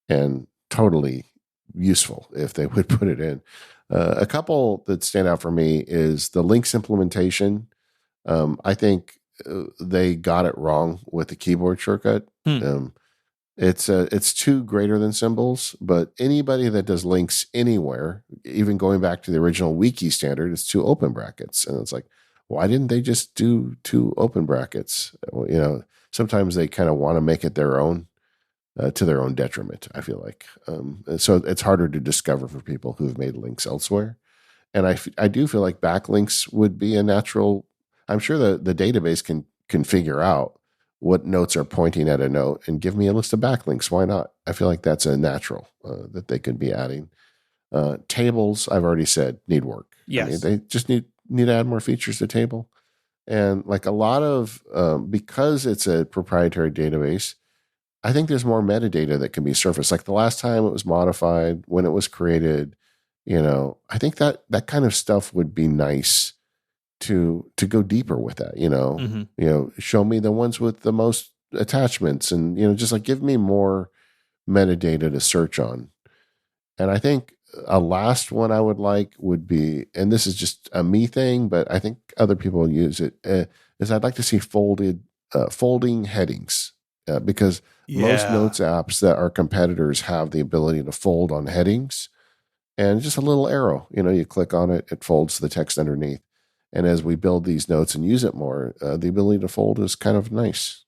and totally useful if they would put it in. A couple that stand out for me is the links implementation. I think they got it wrong with the keyboard shortcut. It's two greater than symbols, but anybody that does links anywhere, even going back to the original wiki standard, it's two open brackets. And it's like, why didn't they just do two open brackets? Sometimes they kind of want to make it their own. To their own detriment, I feel like. So it's harder to discover for people who've made links elsewhere. And I do feel like backlinks would be a natural. I'm sure the database can figure out what notes are pointing at a note and give me a list of backlinks. Why not? I feel like that's a natural that they could be adding. Tables, I've already said, need work. Yes. I mean, they just need to add more features to table. And like a lot of, because it's a proprietary database, I think there's more metadata that can be surfaced. Like the last time it was modified, when it was created, I think that kind of stuff would be nice to go deeper with that. Hmm. Show me the ones with the most attachments, and just like give me more metadata to search on. And I think a last one I would like would be, and this is just a me thing, but I think other people use it, is I'd like to see folding headings, because most Yeah. notes apps that are competitors have the ability to fold on headings, and just a little arrow, you click on it, it folds the text underneath. And as we build these notes and use it more, the ability to fold is kind of nice.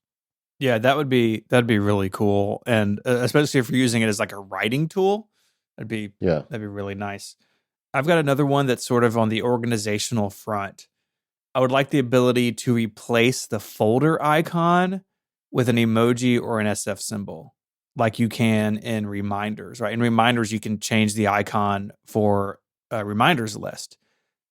Yeah, that'd be really cool, and especially if you're using it as like a writing tool, that'd be Yeah. that'd be really nice. I've got another one that's sort of on the organizational front. I would like the ability to replace the folder icon with an emoji or an SF symbol, like you can in reminders, right? In reminders, you can change the icon for a reminders list.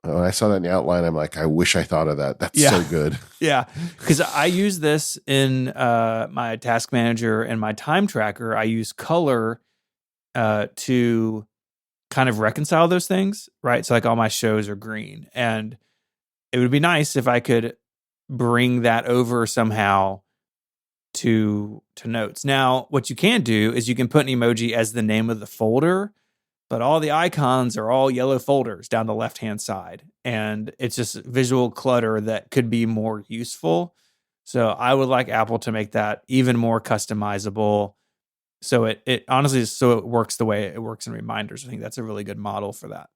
When I saw that in the outline, I'm like, I wish I thought of that. That's Yeah. so good. Yeah. Because I use this in my task manager and my time tracker. I use color to kind of reconcile those things, right? So, like, all my shows are green. And it would be nice if I could bring that over somehow to notes. Now, what you can do is you can put an emoji as the name of the folder, but all the icons are all yellow folders down the left-hand side, and it's just visual clutter that could be more useful. So I would like Apple to make that even more customizable. So it honestly, so it works the way it works in reminders. I think that's a really good model for that.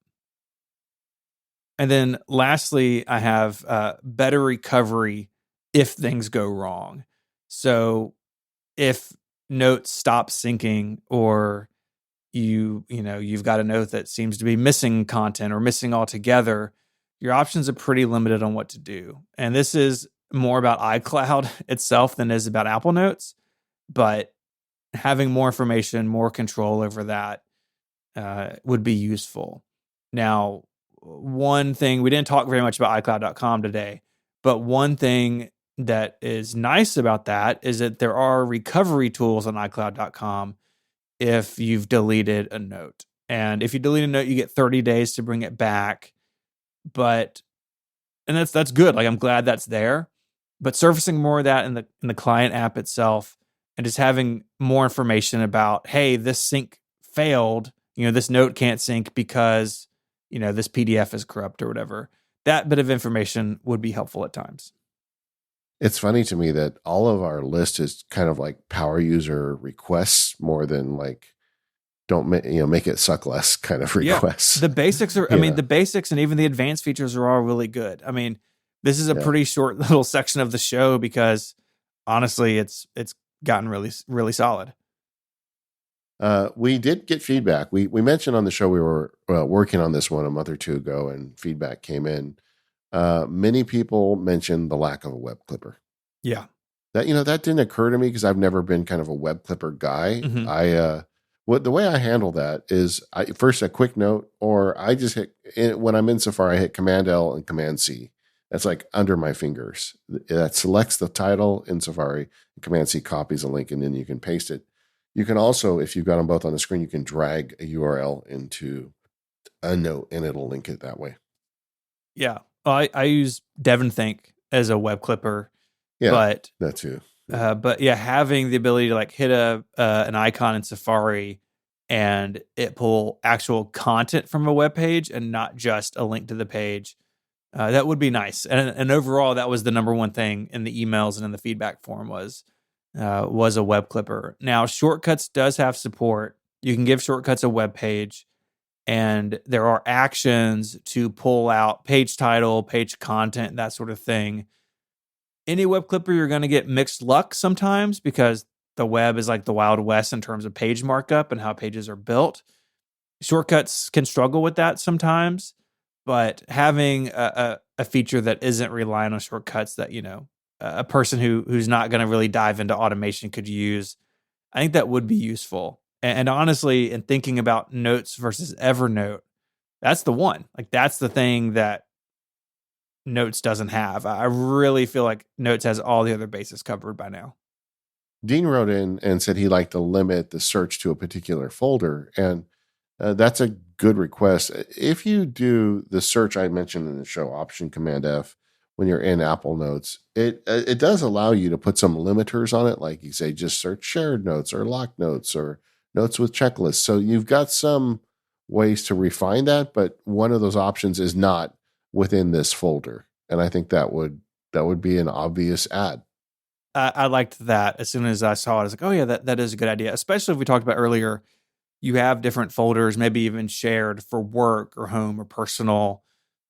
And then lastly, I have better recovery if things go wrong. So if notes stop syncing, or you've got a note that seems to be missing content or missing altogether, your options are pretty limited on what to do. And this is more about iCloud itself than it is about Apple Notes, but having more information, more control over that would be useful. Now, one thing, we didn't talk very much about iCloud.com today, but one thing that is nice about that is that there are recovery tools on iCloud.com if you've deleted a note. And if you delete a note, you get 30 days to bring it back. But and that's good. Like, I'm glad that's there. But surfacing more of that in the client app itself, and just having more information about, hey, this sync failed, this note can't sync because, this PDF is corrupt or whatever. That bit of information would be helpful at times. It's funny to me that all of our list is kind of like power user requests more than like don't make it suck less kind of Yeah. requests. The basics are, I mean, the basics and even the advanced features are all really good. I mean, this is a Yeah. pretty short little section of the show because honestly, it's gotten really, really solid. We did get feedback. We mentioned on the show we were working on this one a month or two ago, and feedback came in. Many people mentioned the lack of a web clipper. Yeah. That didn't occur to me because I've never been kind of a web clipper guy. Mhm. The way I handle that is first a quick note, or I just when I'm in Safari, I hit Command L and Command C. That's like under my fingers. That selects the title in Safari. Command C copies a link, and then you can paste it. You can also, if you've got them both on the screen, you can drag a URL into a note, and it'll link it that way. Yeah. I use DevonThink as a web clipper, Yeah, but that too. but yeah, having the ability to like hit an icon in Safari and it pull actual content from a web page and not just a link to the page, that would be nice. And overall, that was the number one thing in the emails and in the feedback form was a web clipper. Now, Shortcuts does have support. You can give Shortcuts a web page, and there are actions to pull out page title, page content, that sort of thing. Any web clipper, you're going to get mixed luck sometimes because the web is like the Wild West in terms of page markup and how pages are built. Shortcuts can struggle with that sometimes, but having a feature that isn't relying on shortcuts that, a person who's not going to really dive into automation could use, I think that would be useful. And honestly, in thinking about Notes versus Evernote, that's the one. Like, that's the thing that Notes doesn't have. I really feel like Notes has all the other bases covered by now. Dean wrote in and said he liked to limit the search to a particular folder. And That's a good request. If you do the search I mentioned in the show, Option Command F, when you're in Apple Notes, it does allow you to put some limiters on it, like you say, just search shared notes or locked notes or notes with checklists. So you've got some ways to refine that, but one of those options is not within this folder, and I think that would be an obvious add. I liked that. As soon as I saw it, I was like, oh yeah, that is a good idea. Especially if we talked about earlier, you have different folders, maybe even shared for work or home or personal.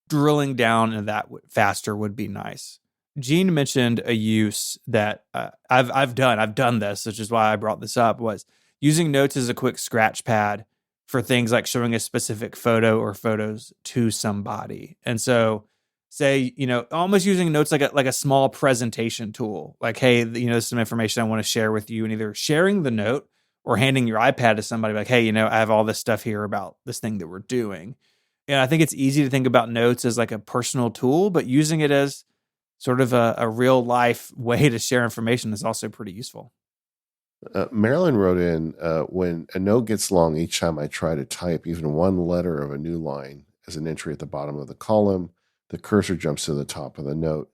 Drilling down into that faster would be nice. Gene mentioned a use that I've done. I've done this, which is why I brought this up. Was using notes as a quick scratch pad for things like showing a specific photo or photos to somebody. And so, say almost using notes like a small presentation tool. Like, hey, there's some information I want to share with you, and either sharing the note or handing your iPad to somebody. Like, hey, I have all this stuff here about this thing that we're doing. And I think it's easy to think about notes as like a personal tool, but using it as sort of a real life way to share information is also pretty useful. Marilyn wrote in, when a note gets long, each time I try to type even one letter of a new line as an entry at the bottom of the column, the cursor jumps to the top of the note.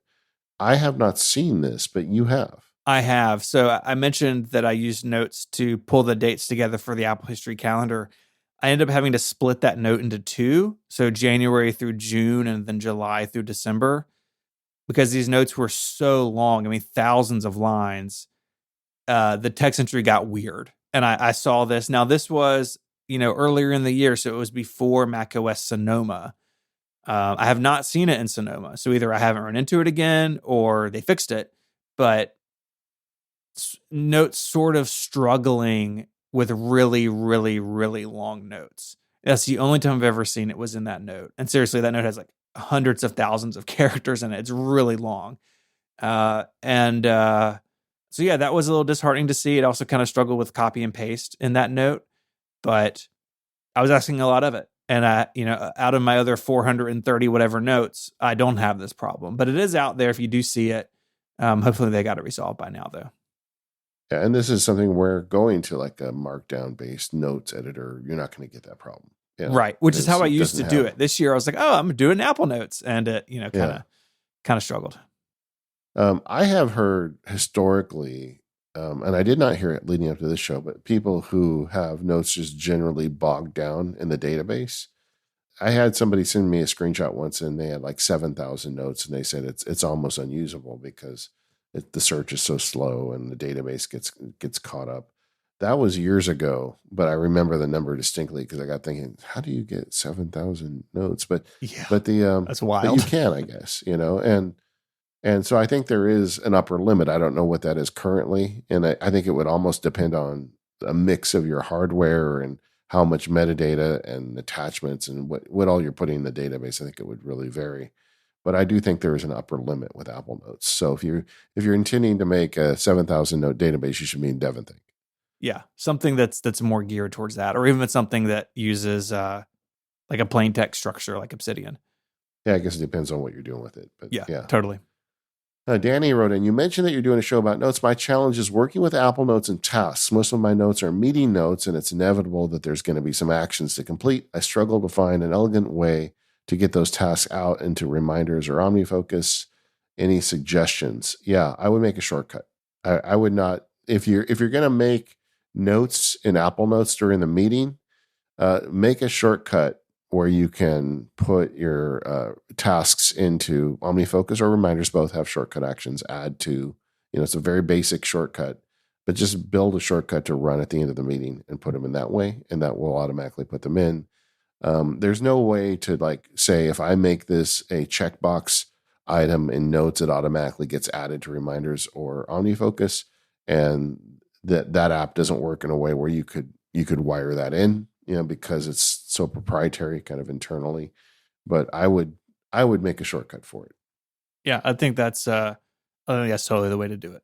I have not seen this, but you have. I have. So I mentioned that I used notes to pull the dates together for the Apple History calendar. I ended up having to split that note into two. So January through June and then July through December, because these notes were so long. I mean, thousands of lines. The text entry got weird. And I saw this. Now, this was, earlier in the year. So it was before macOS Sonoma. I have not seen it in Sonoma. So either I haven't run into it again or they fixed it. But notes sort of struggling with really, really, really long notes. That's the only time I've ever seen it was in that note. And seriously, that note has like hundreds of thousands of characters in it. It's really long. And so yeah, that was a little disheartening to see. It also kind of struggled with copy and paste in that note, but I was asking a lot of it. And out of my other 430 whatever notes, I don't have this problem, but it is out there if you do see it. Hopefully they got it resolved by now though. Yeah, and this is something where going to like a markdown based notes editor, you're not going to get that problem. Right. Which is how I It used to doesn't do have. it. This year I was like, oh, I'm doing Apple Notes. And it, Yeah. kind of struggled. I have heard historically, and I did not hear it leading up to this show, but people who have notes just generally bogged down in the database. I had somebody send me a screenshot once, and they had like 7,000 notes, and they said it's almost unusable because the search is so slow and the database gets caught up. That was years ago, but I remember the number distinctly because I got thinking, how do you get 7,000 notes? But Yeah. but the That's but you wild. can, I guess, and so I think there is an upper limit. I don't know what that is currently. And I think it would almost depend on a mix of your hardware and how much metadata and attachments and what all you're putting in the database. I think it would really vary. But I do think there is an upper limit with Apple Notes. So if you're intending to make a 7,000 note database, you should be in DevonThink. Yeah. Something that's more geared towards that, or even something that uses like a plain text structure like Obsidian. Yeah, I guess it depends on what you're doing with it. But Yeah, yeah. totally. Danny wrote in, you mentioned that you're doing a show about notes. My challenge is working with Apple Notes and tasks. Most of my notes are meeting notes, and it's inevitable that there's going to be some actions to complete. I struggle to find an elegant way to get those tasks out into reminders or OmniFocus. Any suggestions? Yeah, I would make a shortcut. I would not, if you're going to make notes in Apple Notes during the meeting, make a shortcut where you can put your tasks into OmniFocus or reminders. Both have shortcut actions. Add to, it's a very basic shortcut, but just build a shortcut to run at the end of the meeting and put them in that way, and that will automatically put them in. There's no way to like say if I make this a checkbox item in notes, it automatically gets added to reminders or OmniFocus, and that app doesn't work in a way where you could wire that in, because it's so proprietary kind of internally. But I would make a shortcut for it. Yeah, I think that's totally the way to do it.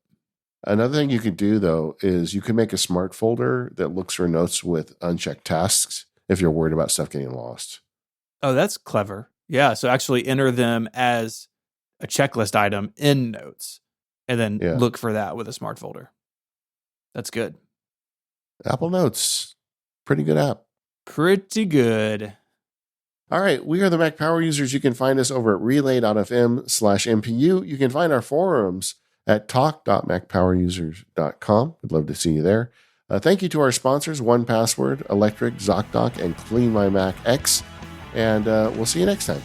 Another thing you could do though is you could make a smart folder that looks for notes with unchecked tasks if you're worried about stuff getting lost. Oh, that's clever. Yeah, so actually enter them as a checklist item in notes and then Yeah. look for that with a smart folder. That's good. Apple Notes, pretty good app. Pretty good. All right, we are the Mac Power Users. You can find us over at relay.fm/MPU. You can find our forums at talk.macpowerusers.com. We'd love to see you there. Thank you to our sponsors, 1Password, Electric, ZocDoc, and Clean My Mac X. And we'll see you next time.